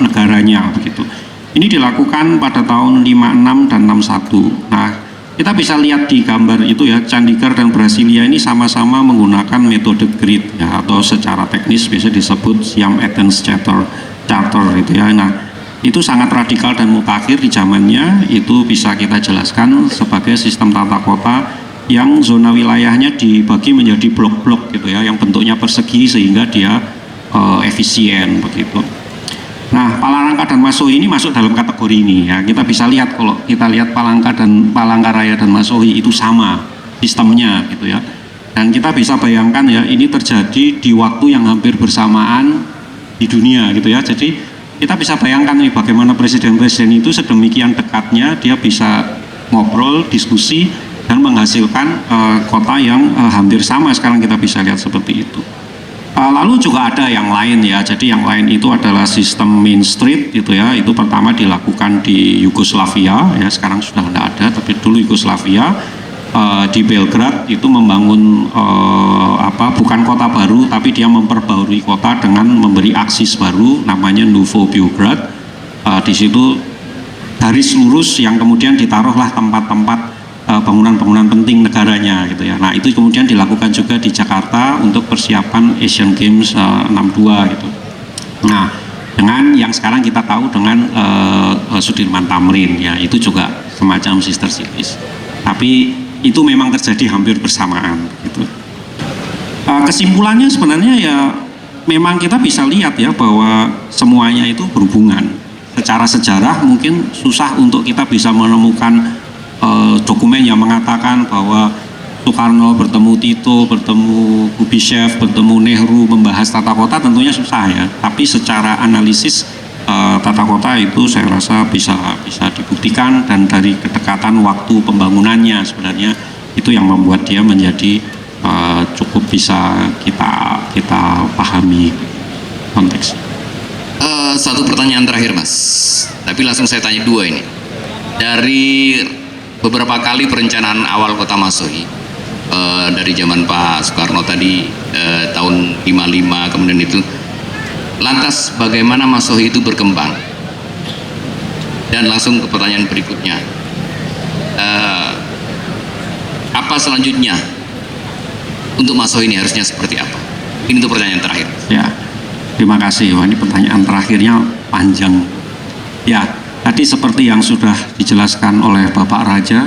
negaranya begitu. Ini dilakukan pada tahun 56 dan 61. Nah, kita bisa lihat di gambar itu ya, Chandigarh dan Brasilia ini sama-sama menggunakan metode grid ya, atau secara teknis biasa disebut Siam-Athens Charter gitu ya. Nah, itu sangat radikal dan mutakhir di zamannya. Itu bisa kita jelaskan sebagai sistem tata kota yang zona wilayahnya dibagi menjadi blok-blok gitu ya, yang bentuknya persegi sehingga dia efisien begitu. Nah, Palangka dan Mas Sohi ini masuk dalam kategori ini ya. Kita bisa lihat, kalau kita lihat Palangkaraya dan Mas Sohi itu sama sistemnya gitu ya. Dan kita bisa bayangkan ya, ini terjadi di waktu yang hampir bersamaan di dunia gitu ya. Jadi kita bisa bayangkan nih bagaimana presiden-presiden itu sedemikian dekatnya dia bisa ngobrol, diskusi, dan menghasilkan kota yang hampir sama. Sekarang kita bisa lihat seperti itu. Lalu juga ada yang lain ya, jadi yang lain itu adalah sistem Main Street gitu ya. Itu pertama dilakukan di Yugoslavia ya, sekarang sudah tidak ada, tapi dulu Yugoslavia di Belgrade itu membangun bukan kota baru, tapi dia memperbarui kota dengan memberi aksis baru namanya Novo Beograd. Di situ garis lurus yang kemudian ditaruhlah tempat-tempat bangunan-bangunan penting negaranya gitu ya. Nah, itu kemudian dilakukan juga di Jakarta untuk persiapan Asian Games 62 gitu. Nah, dengan yang sekarang kita tahu dengan Sudirman Tamrin ya, itu juga semacam sister cities. Tapi itu memang terjadi hampir bersamaan gitu. Kesimpulannya sebenarnya ya memang kita bisa lihat ya bahwa semuanya itu berhubungan. Secara sejarah mungkin susah untuk kita bisa menemukan dokumen yang mengatakan bahwa Soekarno bertemu Tito, bertemu Kubishev, bertemu Nehru membahas tata kota, tentunya susah ya. Tapi secara analisis tata kota itu saya rasa bisa dibuktikan, dan dari kedekatan waktu pembangunannya sebenarnya itu yang membuat dia menjadi cukup bisa kita pahami konteks. Satu pertanyaan terakhir Mas, tapi langsung saya tanya dua ini. Dari beberapa kali perencanaan awal Kota Masohi, dari zaman Pak Soekarno tadi tahun 55 kemudian itu, lantas bagaimana Masohi itu berkembang? Dan langsung ke pertanyaan berikutnya, apa selanjutnya untuk Masohi ini harusnya seperti apa? Ini untuk pertanyaan terakhir. Ya, terima kasih. Wah, ini pertanyaan terakhirnya panjang. Ya, tadi seperti yang sudah dijelaskan oleh Bapak Raja,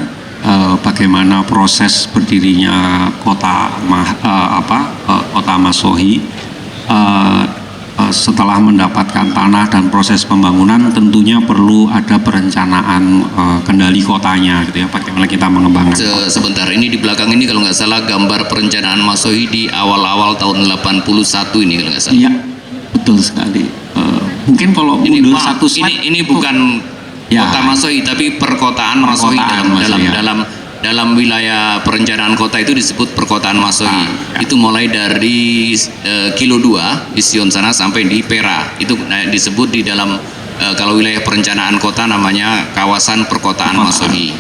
bagaimana proses berdirinya kota Masohi. Setelah mendapatkan tanah dan proses pembangunan, tentunya perlu ada perencanaan kendali kotanya, gitu ya. Bagaimana kita mengembangkan. Sebentar, ini di belakang ini kalau nggak salah gambar perencanaan Masohi di awal-awal tahun 81 ini kalau nggak salah. Iya, betul sekali. Mungkin kalau mundur satu slide. Ini bukan ya, kota Masohi, tapi perkotaan Masohi dalam wilayah perencanaan kota itu disebut perkotaan Masohi. Ya. Itu mulai dari Kilo 2 di Sion sana sampai di Perak. Itu disebut di dalam kalau wilayah perencanaan kota namanya kawasan perkotaan Masohi.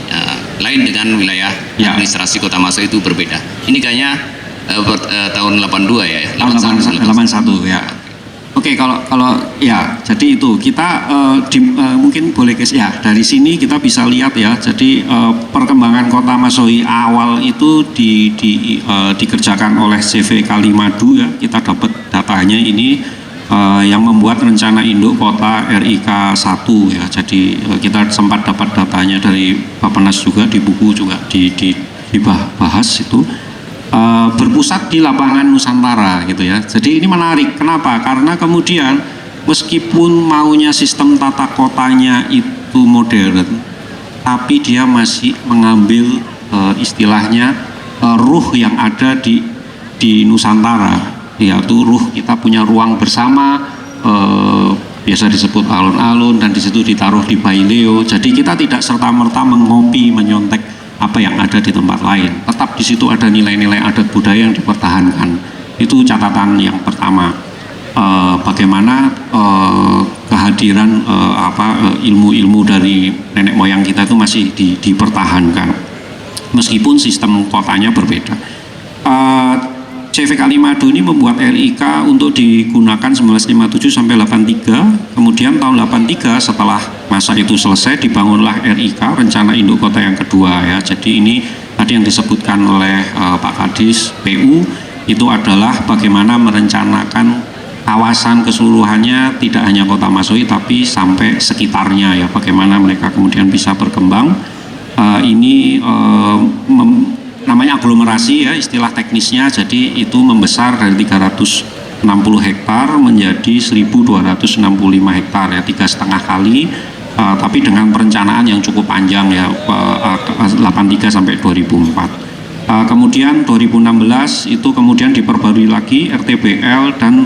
Lain dengan wilayah administrasi kota Masohi, itu berbeda. Ini kayaknya tahun 82 ya. 81 ya. Oke, kalau ya, jadi itu kita mungkin boleh ya, dari sini kita bisa lihat ya. Jadi perkembangan kota Masohi awal itu dikerjakan oleh CV Kalimadu ya. Kita dapat datanya ini yang membuat rencana induk kota RIK 1 ya. Jadi kita sempat dapat datanya dari Bappenas juga, di buku juga dibahas itu. Berpusat di lapangan Nusantara gitu ya. Jadi ini menarik. Kenapa? Karena kemudian meskipun maunya sistem tata kotanya itu modern, tapi dia masih mengambil istilahnya ruh yang ada di Nusantara, yaitu ruh kita punya ruang bersama, biasa disebut alun-alun, dan di situ ditaruh di Baileo. Jadi kita tidak serta-merta mengopi, menyontek apa yang ada di tempat lain. Tetap di situ ada nilai-nilai adat budaya yang dipertahankan. Itu catatan yang pertama. Bagaimana kehadiran ilmu-ilmu dari nenek moyang kita itu masih dipertahankan, meskipun sistem kotanya berbeda. CV Kalimadu ini membuat RIK untuk digunakan 1957 sampai 83. Kemudian tahun 83 setelah masa itu selesai, dibangunlah RIK, rencana induk kota yang kedua ya. Jadi ini tadi yang disebutkan oleh Pak Kadis PU itu adalah bagaimana merencanakan kawasan keseluruhannya, tidak hanya kota Masohi tapi sampai sekitarnya ya. Bagaimana mereka kemudian bisa berkembang. Namanya aglomerasi ya, istilah teknisnya. Jadi itu membesar dari 360 hektar menjadi 1.265 hektar ya, 3,5 kali, tapi dengan perencanaan yang cukup panjang ya, 83 sampai 2004. Kemudian 2016 itu kemudian diperbarui lagi RTBL dan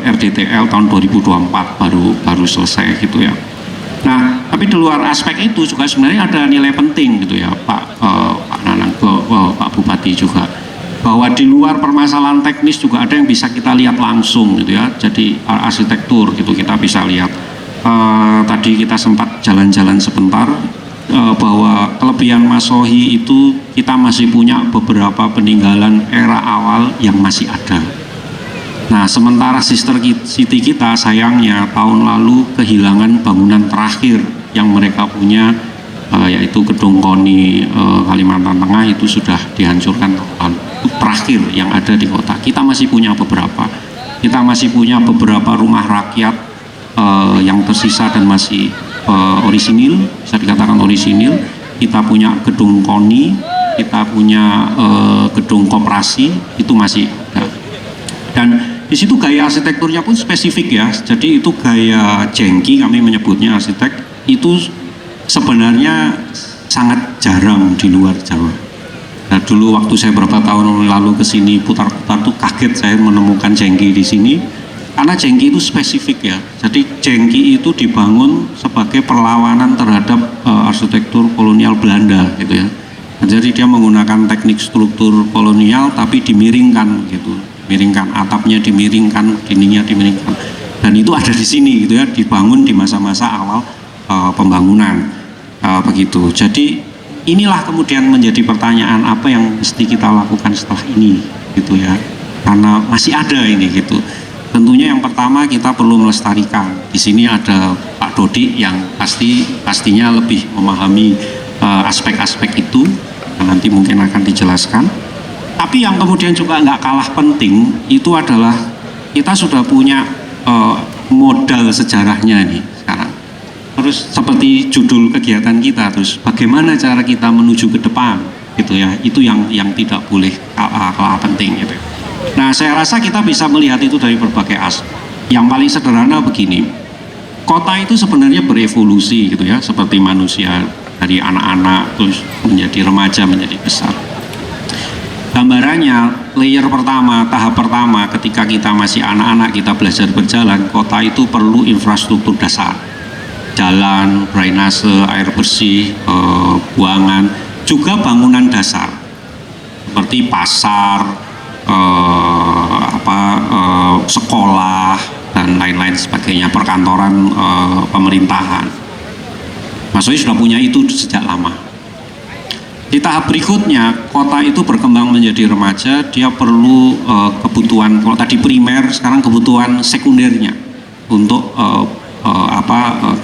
RDTL tahun 2024 baru selesai gitu ya. Nah, tapi di luar aspek itu juga sebenarnya ada nilai penting gitu ya, Pak Nanang, Pak Bupati juga, bahwa di luar permasalahan teknis juga ada yang bisa kita lihat langsung gitu ya. Jadi arsitektur gitu kita bisa lihat. Tadi kita sempat jalan-jalan sebentar, bahwa kelebihan Masohi itu kita masih punya beberapa peninggalan era awal yang masih ada. Nah, sementara sister city kita sayangnya tahun lalu kehilangan bangunan terakhir yang mereka punya, yaitu Gedung KONI Kalimantan Tengah, itu sudah dihancurkan tahun terakhir yang ada di kota. Kita masih punya beberapa. Kita masih punya beberapa rumah rakyat yang tersisa dan masih orisinil, bisa dikatakan orisinil. Kita punya Gedung KONI, kita punya Gedung Koperasi, itu masih ada. Dan di situ gaya arsitekturnya pun spesifik ya. Jadi itu gaya jengki, kami menyebutnya arsitek, itu sebenarnya sangat jarang di luar Jawa. Nah, dulu waktu saya beberapa tahun lalu ke sini putar-putar tuh kaget saya menemukan jengki di sini. Karena jengki itu spesifik ya. Jadi jengki itu dibangun sebagai perlawanan terhadap arsitektur kolonial Belanda gitu ya. Nah, jadi dia menggunakan teknik struktur kolonial tapi dimiringkan gitu. Miringkan atapnya, dimiringkan dindingnya, dimiringkan. Dan itu ada di sini gitu ya, dibangun di masa-masa awal pembangunan begitu. Jadi inilah kemudian menjadi pertanyaan apa yang mesti kita lakukan setelah ini gitu ya. Karena masih ada ini gitu. Tentunya yang pertama kita perlu melestarikan. Di sini ada Pak Dodi yang pastinya lebih memahami aspek-aspek itu. Nanti mungkin akan dijelaskan. Tapi yang kemudian juga nggak kalah penting itu adalah kita sudah punya modal sejarahnya nih sekarang. Terus seperti judul kegiatan kita, terus bagaimana cara kita menuju ke depan gitu ya. Itu yang tidak boleh kalah penting gitu. Nah, saya rasa kita bisa melihat itu dari berbagai aspek. Yang paling sederhana begini, kota itu sebenarnya berevolusi gitu ya, seperti manusia dari anak-anak terus menjadi remaja, menjadi besar. Gambarannya, layer pertama, tahap pertama ketika kita masih anak-anak, kita belajar berjalan, kota itu perlu infrastruktur dasar. Jalan, drainase, air bersih, buangan, juga bangunan dasar seperti pasar, sekolah dan lain-lain sebagainya, perkantoran, pemerintahan. Mas Soi sudah punya itu sejak lama. Di tahap berikutnya, kota itu berkembang menjadi remaja, dia perlu kebutuhan, kalau tadi primer, sekarang kebutuhan sekundernya untuk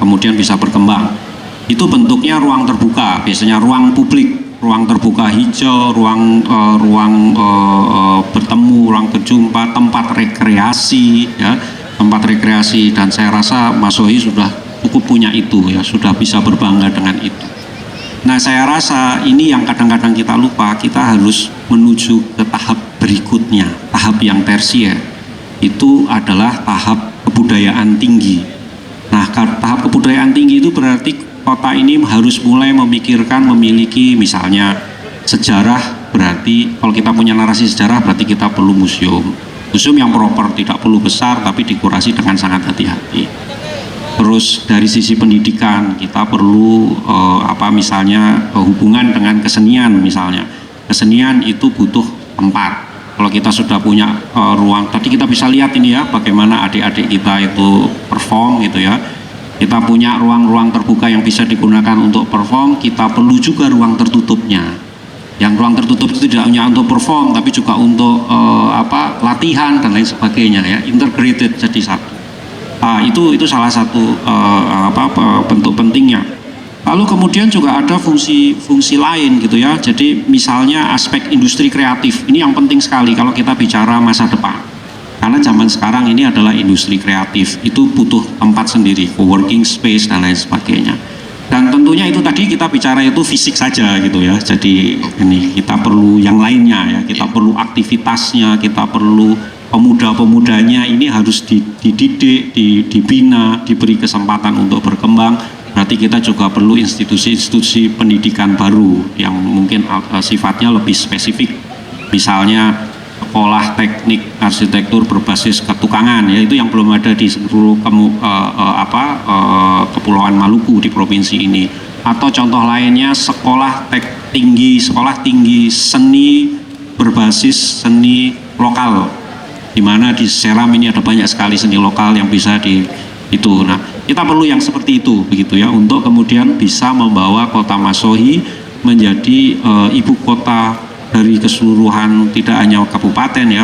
kemudian bisa berkembang. Itu bentuknya ruang terbuka, biasanya ruang publik, ruang terbuka hijau, ruang bertemu, ruang berjumpa, tempat rekreasi ya, tempat rekreasi. Dan saya rasa Mas Soi sudah cukup punya itu ya, sudah bisa berbangga dengan itu. Nah, saya rasa ini yang kadang-kadang kita lupa, kita harus menuju ke tahap berikutnya, tahap yang tersier. Itu adalah tahap kebudayaan tinggi. Nah, tahap kebudayaan tinggi itu berarti kota ini harus mulai memikirkan, memiliki misalnya sejarah. Berarti kalau kita punya narasi sejarah berarti kita perlu museum yang proper, tidak perlu besar tapi dikurasi dengan sangat hati-hati. Terus dari sisi pendidikan kita perlu misalnya hubungan dengan kesenian. Misalnya kesenian itu butuh tempat. Kalau kita sudah punya ruang, tadi kita bisa lihat ini ya, bagaimana adik-adik kita itu perform gitu ya. Kita punya ruang-ruang terbuka yang bisa digunakan untuk perform, kita perlu juga ruang tertutupnya. Yang ruang tertutup itu tidak hanya untuk perform, tapi juga untuk latihan dan lain sebagainya ya, integrated jadi satu. Itu salah satu bentuk pentingnya. Lalu kemudian juga ada fungsi lain gitu ya. Jadi misalnya aspek industri kreatif, ini yang penting sekali kalau kita bicara masa depan. Karena zaman sekarang ini adalah industri kreatif, itu butuh tempat sendiri, co-working space dan lain sebagainya. Dan tentunya itu tadi kita bicara itu fisik saja gitu ya. Jadi ini kita perlu yang lainnya ya, kita perlu aktivitasnya, kita perlu pemuda-pemudanya ini harus dididik, dibina, diberi kesempatan untuk berkembang. Berarti kita juga perlu institusi-institusi pendidikan baru yang mungkin sifatnya lebih spesifik. Misalnya sekolah teknik arsitektur berbasis ketukangan ya, itu yang belum ada di seluruh Kepulauan Maluku di provinsi ini. Atau contoh lainnya sekolah tinggi seni berbasis seni lokal, di mana di Seram ini ada banyak sekali seni lokal yang bisa itu. Nah, kita perlu yang seperti itu begitu ya, untuk kemudian bisa membawa kota Mas Soi menjadi ibu kota dari keseluruhan, tidak hanya kabupaten ya,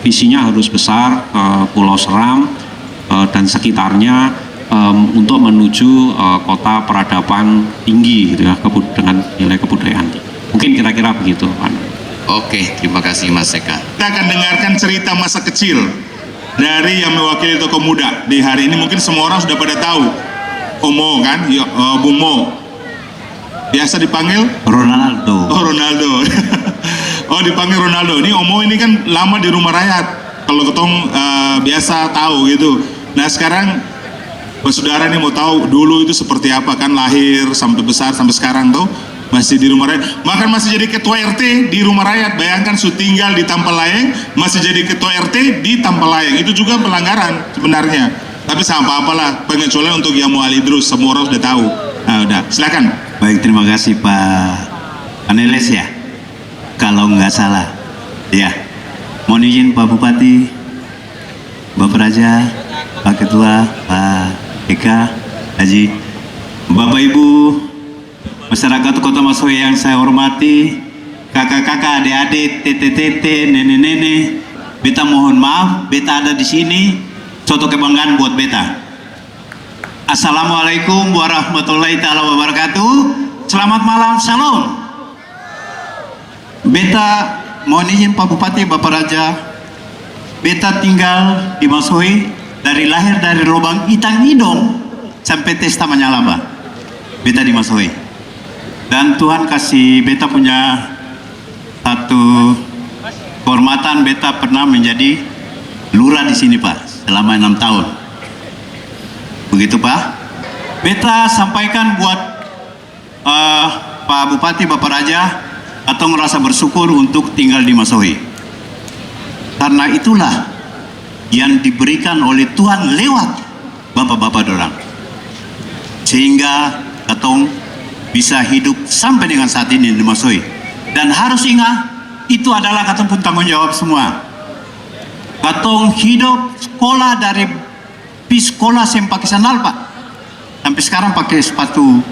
visinya harus besar, Pulau Seram dan sekitarnya, untuk menuju kota peradaban tinggi gitu ya, dengan nilai kebudayaan tinggi. Mungkin kira-kira begitu, Pak. Oke, terima kasih Mas Eka. Kita akan dengarkan cerita masa kecil dari yang mewakili tokoh muda di hari ini. Mungkin semua orang sudah pada tahu Omo kan, Bung Mo, biasa dipanggil Ronaldo. Oh, Ronaldo. Oh, dipanggil Ronaldo. Ini Omo ini kan lama di rumah rakyat. kalau ketong biasa tahu gitu. Nah sekarang saudara nih mau tahu dulu itu seperti apa kan, lahir sampai besar sampai sekarang tuh masih di rumah rakyat, bahkan masih jadi ketua RT di rumah rakyat. Bayangkan su tinggal di Tampalayeng masih jadi ketua RT di Tampalayeng, itu juga pelanggaran sebenarnya. Tapi sama apalah, pengecualian untuk yang mau Alidrus, semua orang sudah tahu. Nah udah, silakan. Baik, terima kasih Pak Aneles ya, kalau nggak salah ya. Mohon izin Pak Bupati, Bapak Raja, Pak Ketua, Pak Eka, Haji, Bapak Ibu, masyarakat Kota Masohi yang saya hormati, kakak-kakak, adik-adik, tete-tete, nenek-nenek, beta mohon maaf, beta ada di sini, suatu kebanggaan buat beta. Assalamualaikum warahmatullahi taala wabarakatuh. Selamat malam, salam. Beta mohon izin Pak Bupati, Bapak Raja, beta tinggal di Masohi dari lahir dari lubang Itang Idong sampai Testa Manyalaba. Beta di Masohi. Dan Tuhan kasih beta punya satu kehormatan, beta pernah menjadi lurah di sini Pak selama 6 tahun. Begitu Pak. Beta sampaikan buat Pak Bupati, Bapak Raja, atau ngerasa bersyukur untuk tinggal di Masohi. Karena itulah yang diberikan oleh Tuhan lewat bapak-bapak dorang, sehingga katong bisa hidup sampai dengan saat ini di Masohi. Dan harus ingat, itu adalah katong pun tanggung jawab semua. Katong hidup sekolah dari sekolah sem pakai sandal Pak, sampai sekarang pakai sepatu.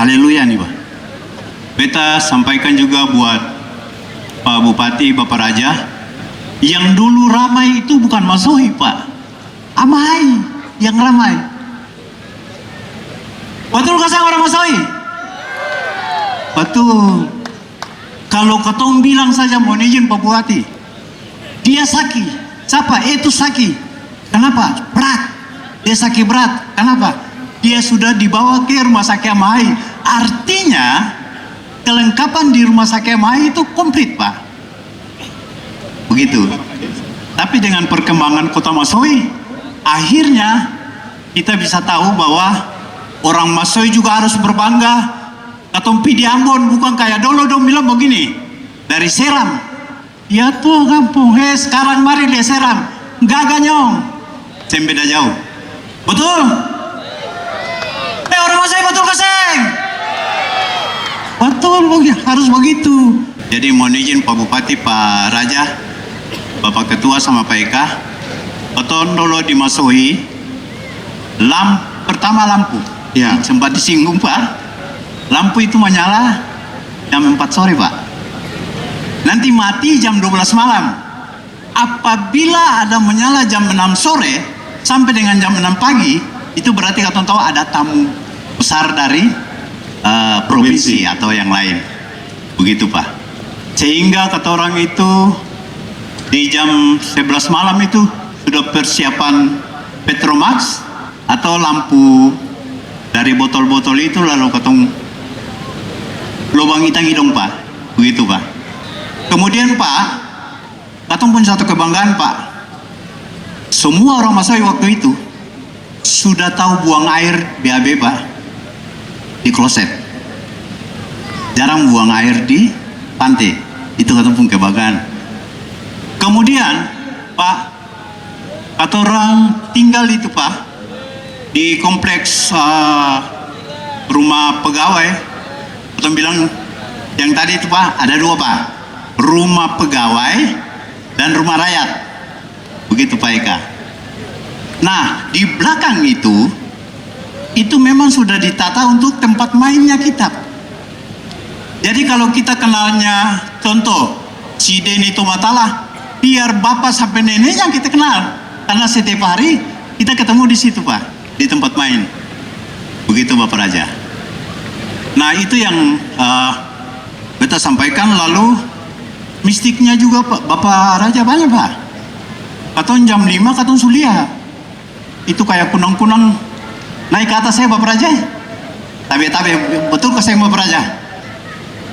Haleluya nih Pak. Beta sampaikan juga buat Pak Bupati, Bapak Raja, yang dulu ramai itu bukan Masohi Pak, Amahai yang ramai. Betul gak saya orang Masohi? Betul. Kalau ketong bilang saja mohon izin Pak Bupati, dia sakit. Siapa? Itu sakit. Kenapa? Berat. Dia sakit berat. Kenapa? Dia sudah dibawa ke rumah sakit Amahai. Artinya kelengkapan di rumah sakit Amahai itu komplit Pak. Begitu. Tapi dengan perkembangan Kota Masohi, akhirnya kita bisa tahu bahwa orang Masohi juga harus berbangga. Katong pi di Ambon bukan kayak dulu dong bilang begini, dari Seram. Ya tuh kampung, sekarang mari lihat Seram. Enggak ganyong. Beda jauh. Betul? Orang Masohi betul keseng? Betul, harus begitu. Jadi mohon izin Pak Bupati, Pak Raja, Bapak Ketua sama Pak Eka, betul dulu di Masohi, pertama lampu. Ya, sempat disinggung Pak. Lampu itu menyala jam 4 sore Pak. Nanti mati jam 12 malam. Apabila ada menyala jam 6 sore sampai dengan jam 6 pagi, itu berarti katong tahu ada tamu besar dari provinsi atau yang lain. Begitu Pak. Sehingga kata orang itu di jam 11 malam itu sudah persiapan Petromax atau lampu dari botol-botol itu, lalu ketong lubang Itang Idong Pak. Begitu Pak. Kemudian Pak, katong pun satu kebanggaan Pak, semua orang Masohi waktu itu sudah tahu buang air BAB Pak di kloset, jarang buang air di pantai. Itu katong pun kebanggaan. Kemudian Pak, kata orang tinggal itu Pak di kompleks rumah pegawai. Katong bilang yang tadi itu Pak ada dua Pak, rumah pegawai dan rumah rakyat. Begitu Pak Eka. Nah di belakang itu memang sudah ditata untuk tempat mainnya kita. Jadi kalau kita kenalnya, contoh si Denny Tomatala, biar bapak sampai neneknya kita kenal, karena setiap hari kita ketemu di situ Pak, di tempat main. Begitu Bapak Raja. Nah itu yang kita sampaikan. Lalu mistiknya juga Pak, Bapak Raja banyak Pak. Katong jam 5 katong sulia, itu kayak kunang-kunang naik ke atas saya Bapak Raja. Tapi betul ke saya Bapak Raja.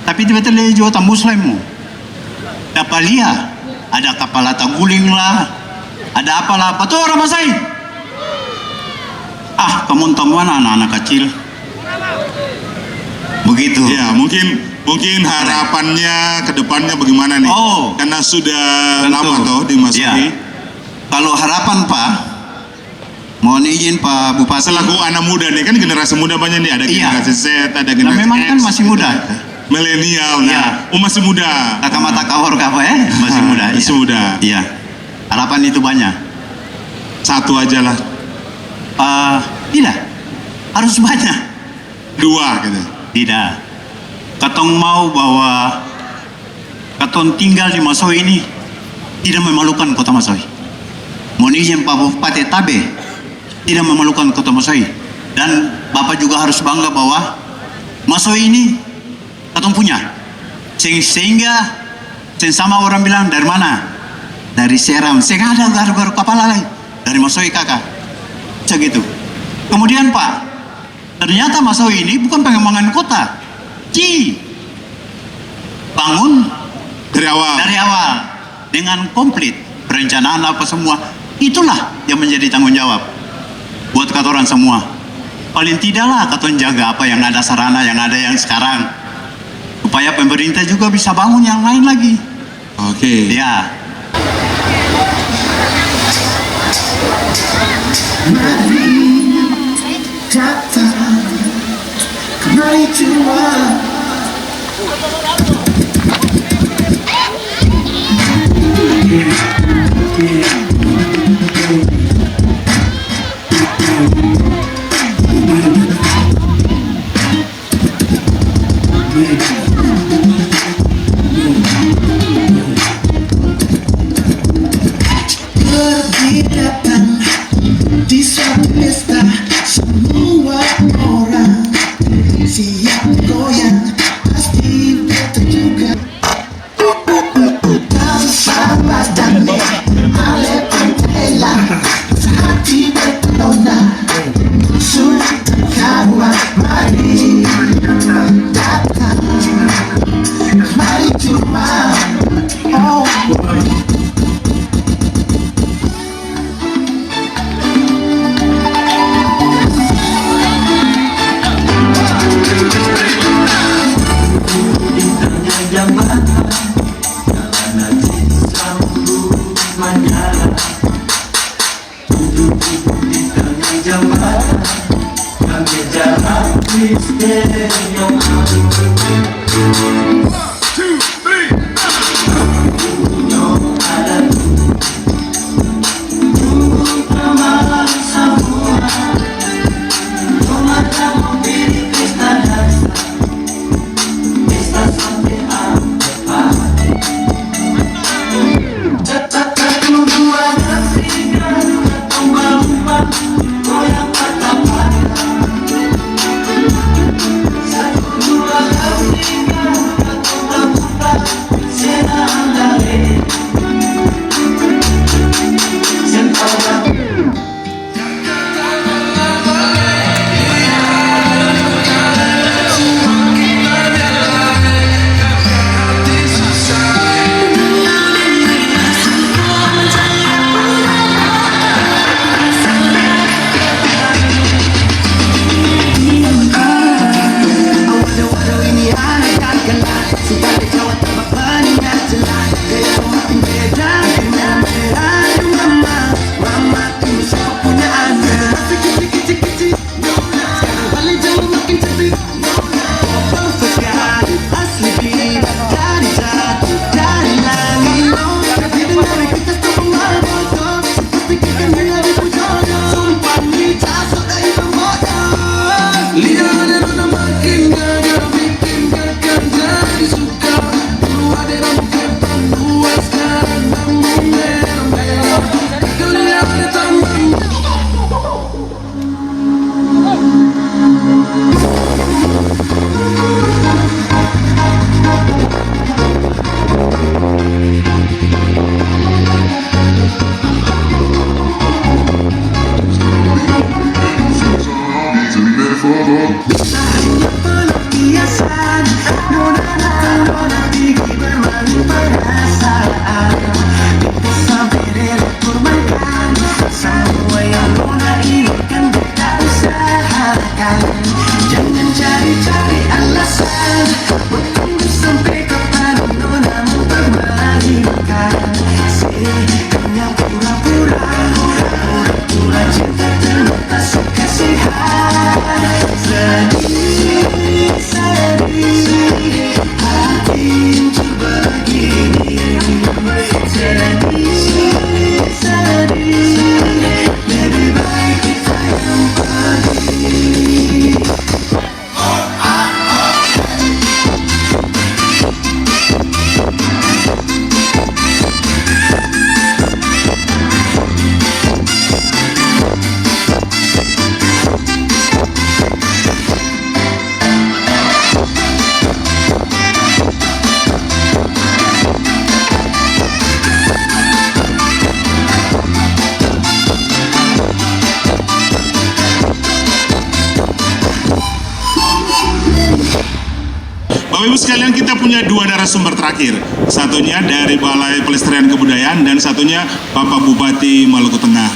Tapi tiba-tiba juga tambus lemu. Dapat lihat ada kapal guling lah, Ada apalah, apa tuh orang Masai? Ah, teman-teman anak-anak kecil. Begitu. Ya, mungkin harapannya ke depannya bagaimana nih? Oh. Karena sudah Tentu. lama toh dimasuki. Ya. Kalau harapan Pak, mohon izin Pak Bupati. Selaku anak muda nih, kan generasi muda banyak nih, ada Iya. generasi Z, ada Nah, generasi memang X, kan masih muda. milenial. Iya. Nah, masih muda. Kakamata kawar apa ya? Masih muda. Masih iya. muda. Iya. Harapan itu banyak. Satu aja lah, Tidak. Harus banyak. dua gitu. Tidak. Katong mau bahwa katong tinggal di Masoi ini tidak memalukan kota Masoi. Mohon izin Pak Bupati Tabe tidak memalukan kota Masoi. Dan Bapak juga harus bangga bahwa Masoi ini katong punya. Sehingga sama orang bilang dari mana? Dari Seram. Saya ada garu-garu kepala lagi. Dari Masoi kakak. Segitu. Kemudian Pak, ternyata Masoi ini bukan pengembangan kota. Bangun Dari awal. dari awal dengan komplit perencanaan apa semua. Itulah yang menjadi tanggung jawab buat katoran semua. Paling tidaklah katon jaga apa yang ada sarana yang ada yang sekarang, supaya pemerintah juga bisa bangun yang lain lagi. Oke. Ya. datang kembali tua. Pergi datang di suatu pesta, semua orang siap goyang, pasti betul juga. Tanpa badane, ale pantela, hati berpelona, sulit kawan, mari datang, mari cuma, oh. Bapak Ibu sekalian, kita punya dua narasumber terakhir. Satunya dari Balai Pelestarian Kebudayaan dan satunya Bapak Bupati Maluku Tengah.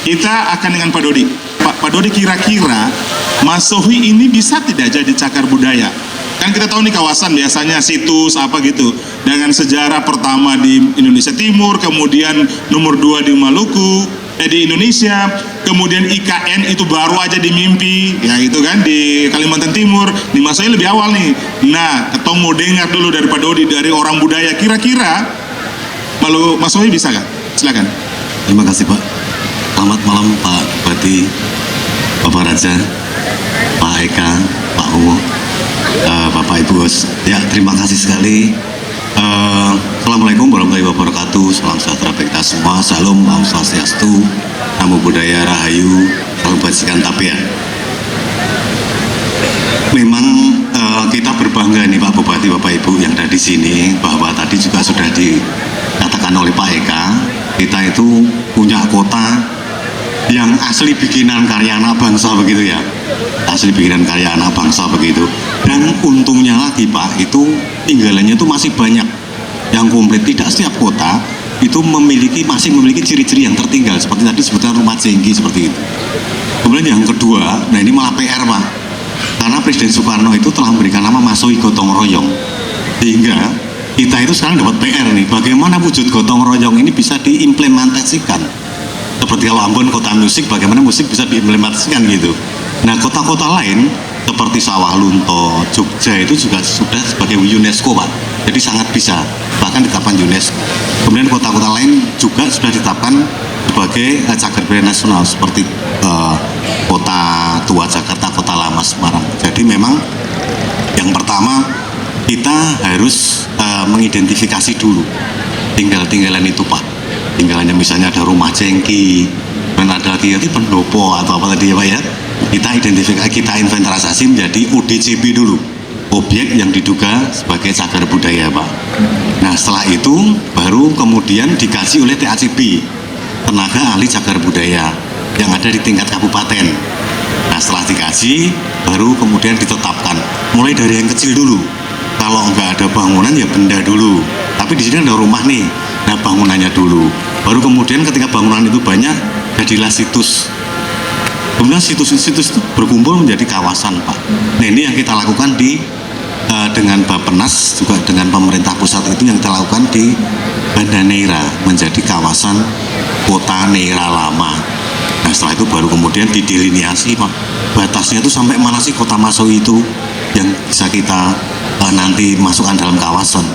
Kita akan dengan Pak Dodi. Pak Dodi, kira-kira Mas Sohi ini bisa tidak jadi cagar budaya? Kan kita tahu nih kawasan biasanya situs apa gitu, dengan sejarah pertama di Indonesia Timur, kemudian nomor 2 di Maluku, di Indonesia, kemudian IKN itu baru aja di Mimpi, ya itu kan di Kalimantan Timur. Di Mas Sohi lebih awal nih. Nah, ketemu mau dengar dulu dari Pak Dodi, dari orang budaya, kira-kira Mas Sohi bisa nggak? Silakan. Terima kasih Pak. Selamat malam Pak Bupati, Bapak Raja, Pak Eka, Pak Uwo, Bapak Ibu. Ya, terima kasih sekali. Assalamualaikum warahmatullahi wabarakatuh. Salam sejahtera bagi kita semua. Salam, Om Swastiastu, Namo Buddhaya, Rahayu, Salam Kebajikan Tapian. Memang kita berbangga nih Pak Bupati, Bapak Ibu yang ada di sini, bahwa tadi juga sudah dikatakan oleh Pak Eka, kita itu punya kota yang asli bikinan karya anak bangsa begitu ya, asli bikinan karya anak bangsa begitu. Dan untungnya lagi Pak, itu tinggalannya itu masih banyak yang komplit. Tidak setiap kota itu masih memiliki ciri-ciri yang tertinggal, seperti tadi sebutkan rumah jengki seperti itu. Kemudian yang kedua, nah ini malah PR Pak, karena Presiden Soekarno itu telah memberikan nama Mas Sohi Gotong Royong, sehingga kita itu sekarang dapat PR nih, bagaimana wujud gotong royong ini bisa diimplementasikan. Seperti kalau Ambon kota musik, bagaimana musik bisa diimplementasikan gitu. Nah, kota-kota lain seperti Sawah Lunto, Jogja itu juga sudah sebagai UNESCO Pak. Jadi sangat bisa, bahkan ditetapkan UNESCO. Kemudian kota-kota lain juga sudah ditetapkan sebagai cagar budaya nasional seperti Kota Tua Jakarta, Kota Lama Semarang. Jadi memang yang pertama kita harus mengidentifikasi dulu tinggalan itu Pak. Tinggalannya misalnya ada rumah jengki, dan ada lagi pendopo atau apa tadi ya Pak ya. Kita identifikasi, kita inventarisasi menjadi ODCB dulu, objek yang diduga sebagai cagar budaya Pak. Nah setelah itu baru kemudian dikaji oleh TACB, tenaga ahli cagar budaya yang ada di tingkat kabupaten. Nah setelah dikaji baru kemudian ditetapkan, mulai dari yang kecil dulu. Kalau nggak ada bangunan ya benda dulu, tapi di sini ada rumah nih, nah bangunannya dulu. Baru kemudian ketika bangunan itu banyak, jadilah situs. Kemudian situs-situs itu berkumpul menjadi kawasan Pak. Nah ini yang kita lakukan dengan Bappenas, juga dengan pemerintah pusat itu yang kita lakukan di Banda Neira, menjadi kawasan kota Neira lama. Nah setelah itu baru kemudian didelineasi Pak, batasnya itu sampai mana sih kota Mas Sohi itu yang bisa kita nanti masukkan dalam kawasan.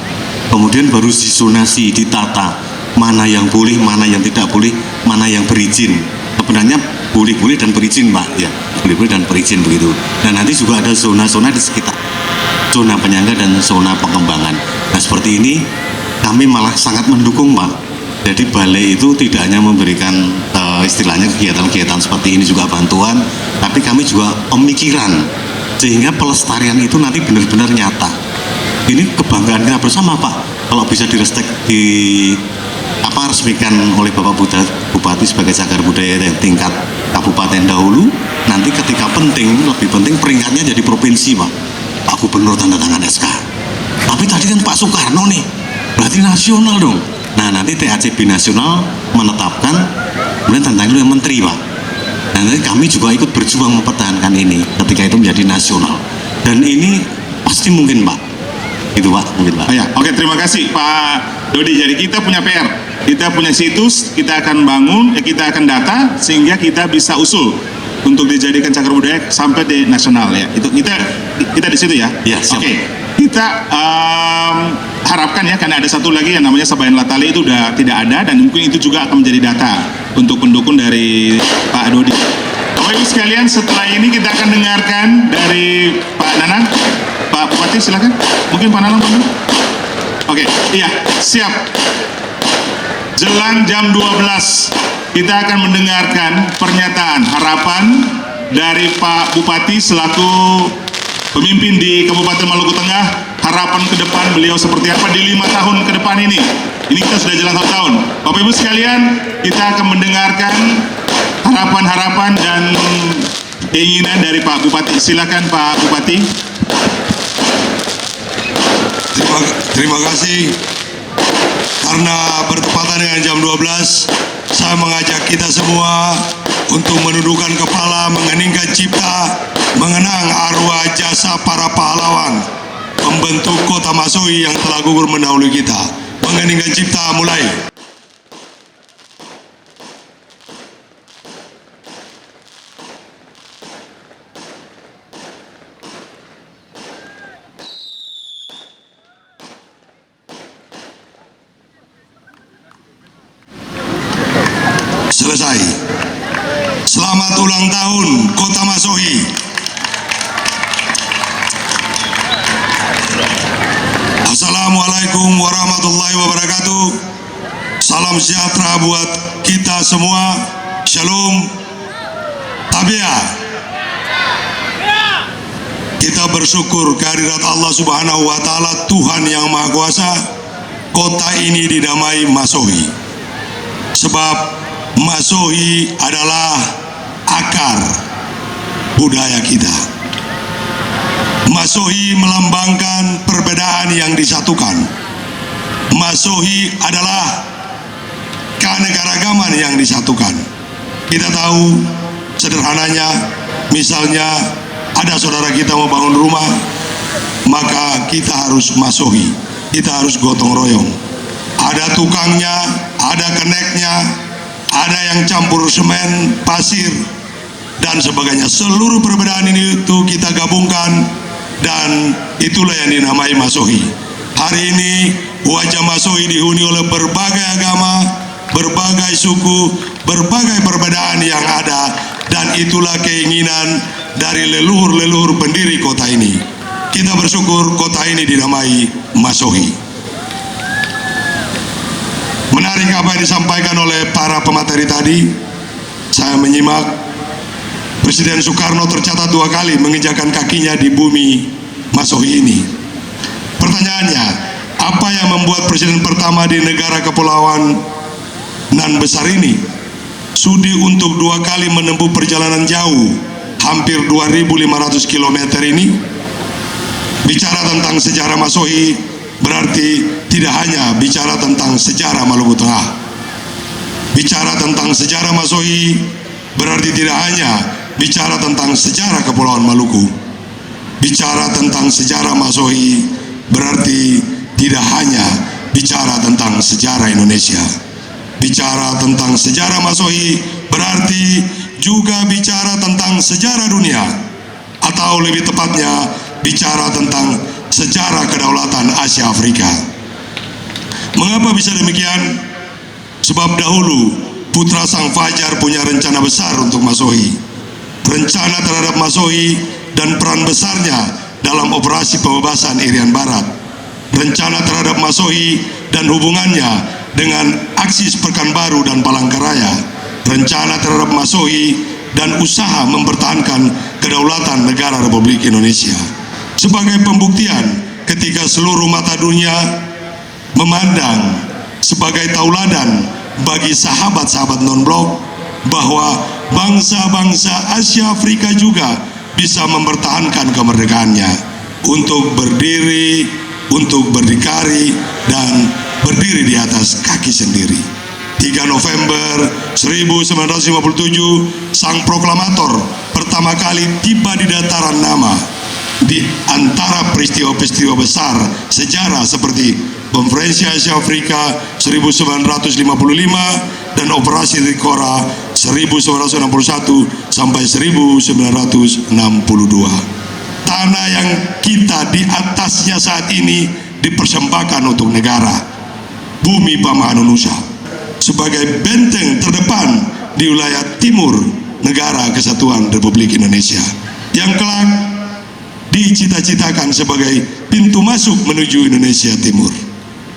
Kemudian baru disonasi, ditata mana yang boleh, mana yang tidak boleh, mana yang berizin. Sebenarnya boleh-boleh dan berizin Pak ya, boleh-boleh dan berizin begitu. Dan nanti juga ada zona-zona di sekitar, zona penyangga dan zona pengembangan. Nah seperti ini kami malah sangat mendukung Pak. Jadi balai itu tidak hanya memberikan istilahnya kegiatan-kegiatan seperti ini, juga bantuan, tapi kami juga pemikiran sehingga pelestarian itu nanti benar-benar nyata. Ini kebanggaan kita bersama Pak, kalau bisa resmikan oleh Bapak Bupati sebagai cagar budaya yang tingkat kabupaten dahulu. Nanti ketika lebih penting peringkatnya jadi provinsi Pak, Pak Gubernur tanda tangan SK. Tapi tadi kan Pak Soekarno nih, berarti nasional dong. Nah nanti TACB nasional menetapkan, kemudian tanda tangan menteri Pak. Nah nanti kami juga ikut berjuang mempertahankan ini ketika itu menjadi nasional. Dan ini pasti mungkin Pak. Itu Pak, mungkin Pak. Oh, ya. Oke, terima kasih Pak Dodi. Jadi kita punya PR, kita punya situs, kita akan bangun, kita akan data sehingga kita bisa usul untuk dijadikan cagar budaya sampai di nasional ya. Itu kita di situ ya. Ya, siap. Oke. Kita harapkan ya, karena ada satu lagi yang namanya Sabayan Latale itu udah tidak ada, dan mungkin itu juga akan menjadi data untuk pendukung dari Pak Dodi. Bapak Ibu sekalian, setelah ini kita akan dengarkan dari Pak Nanang. Pak Bupati silakan. Mungkin Pak Nanang dulu. Oke, iya, siap. Jelang jam 12 kita akan mendengarkan pernyataan harapan dari Pak Bupati selaku pemimpin di Kabupaten Maluku Tengah. Harapan ke depan beliau seperti apa di 5 tahun ke depan ini. Ini kita sudah jalan 1 tahun. Bapak Ibu sekalian, kita akan mendengarkan harapan-harapan dan keinginan dari Pak Bupati. Silakan Pak Bupati. Terima kasih. Karena bertepatan dengan jam 12, saya mengajak kita semua untuk menundukkan kepala, mengheningkan cipta, mengenang arwah jasa para pahlawan pembentuk Kota Masohi yang telah gugur mendahului kita. Mengheningkan cipta, mulai. Selesai. Selamat ulang tahun Kota Masohi. Assalamualaikum warahmatullahi wabarakatuh. Salam sejahtera buat kita semua. Shalom. Tabia. Kita bersyukur kehadirat Allah Subhanahu wa taala, Tuhan yang Maha Kuasa. Kota ini dinamai Masohi. Sebab Masohi adalah akar budaya kita. Masohi melambangkan perbedaan yang disatukan. Masohi adalah keanekaragaman yang disatukan. Kita tahu sederhananya, misalnya ada saudara kita mau bangun rumah, maka kita harus Masohi, kita harus gotong royong. Ada tukangnya, ada keneknya, ada yang campur semen, pasir, dan sebagainya. Seluruh perbedaan ini itu kita gabungkan, dan itulah yang dinamai Masohi. Hari ini wajah Masohi dihuni oleh berbagai agama, berbagai suku, berbagai perbedaan yang ada, dan itulah keinginan dari leluhur-leluhur pendiri kota ini. Kita bersyukur kota ini dinamai Masohi. Menarik apa yang disampaikan oleh para pemateri tadi. Saya menyimak Presiden Soekarno tercatat 2 kali menginjakkan kakinya di bumi Masohi ini. Pertanyaannya, apa yang membuat presiden pertama di negara kepulauan nan besar ini sudi untuk 2 kali menempuh perjalanan jauh hampir 2.500 km ini? Bicara tentang sejarah Masohi berarti tidak hanya bicara tentang sejarah Maluku Tengah. Bicara tentang sejarah Masohi berarti tidak hanya bicara tentang sejarah Kepulauan Maluku. Bicara tentang sejarah Masohi berarti tidak hanya bicara tentang sejarah Indonesia. Bicara tentang sejarah Masohi berarti juga bicara tentang sejarah dunia, atau lebih tepatnya bicara tentang sejarah kedaulatan Asia Afrika. Mengapa bisa demikian? Sebab dahulu putra Sang Fajar punya rencana besar untuk Masohi. Rencana terhadap Masohi dan peran besarnya dalam operasi pembebasan Irian Barat. Rencana terhadap Masohi dan hubungannya dengan aksi Pekanbaru dan Palangkaraya. Rencana terhadap Masohi dan usaha mempertahankan kedaulatan negara Republik Indonesia. Sebagai pembuktian ketika seluruh mata dunia memandang sebagai tauladan bagi sahabat-sahabat non-blok bahwa bangsa-bangsa Asia Afrika juga bisa mempertahankan kemerdekaannya untuk berdiri, untuk berdikari, dan berdiri di atas kaki sendiri. 3 November 1957, sang proklamator pertama kali tiba di dataran nama. Di antara peristiwa-peristiwa besar sejarah seperti Konferensi Asia Afrika 1955 dan Operasi Rikora 1961 sampai 1962. Tanah yang kita di atasnya saat ini dipersembahkan untuk negara, bumi Pamahan Nusa, sebagai benteng terdepan di wilayah timur negara Kesatuan Republik Indonesia, yang kelak dicita-citakan sebagai pintu masuk menuju Indonesia Timur.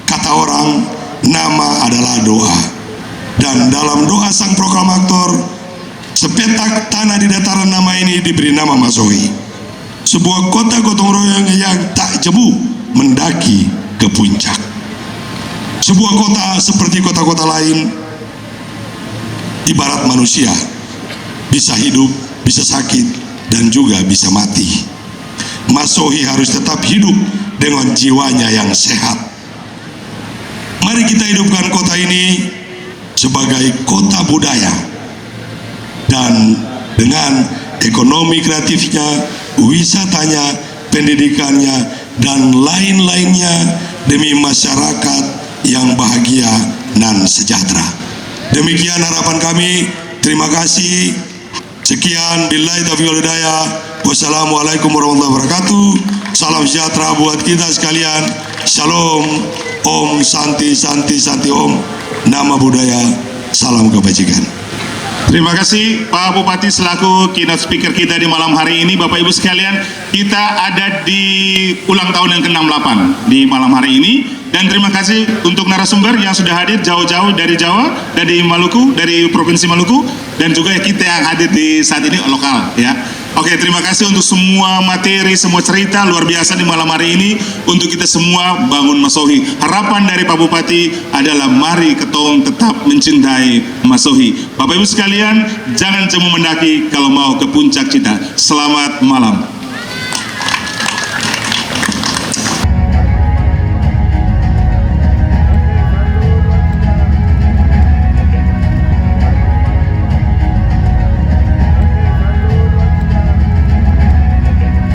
Kata orang, nama adalah doa. Dan dalam doa sang proklamator, sepetak tanah di dataran nama ini diberi nama Masohi. Sebuah kota gotong royong yang tak jemu mendaki ke puncak. Sebuah kota seperti kota-kota lain, ibarat manusia, bisa hidup, bisa sakit, dan juga bisa mati. Masohi harus tetap hidup dengan jiwanya yang sehat. Mari kita hidupkan kota ini sebagai kota budaya, dan dengan ekonomi kreatifnya, wisatanya, pendidikannya, dan lain-lainnya demi masyarakat yang bahagia dan sejahtera. Demikian harapan kami. Terima kasih. Sekian, billahi taufiq wal hidayah. Wassalamualaikum warahmatullahi wabarakatuh. Salam sejahtera buat kita sekalian. Shalom. Om Santi Santi Santi Om. Nama budaya. Salam kebajikan. Terima kasih Pak Bupati selaku keynote speaker kita di malam hari ini. Bapak Ibu sekalian, kita ada di ulang tahun yang ke-68 di malam hari ini. Dan terima kasih untuk narasumber yang sudah hadir jauh-jauh dari Jawa, dari Maluku, dari Provinsi Maluku, dan juga kita yang hadir di saat ini lokal ya. Oke, terima kasih untuk semua materi, semua cerita luar biasa di malam hari ini untuk kita semua bangun Masohi. Harapan dari Pak Bupati adalah mari ketong tetap mencintai Masohi. Bapak Ibu sekalian, jangan cuma mendaki kalau mau ke puncak cita. Selamat malam.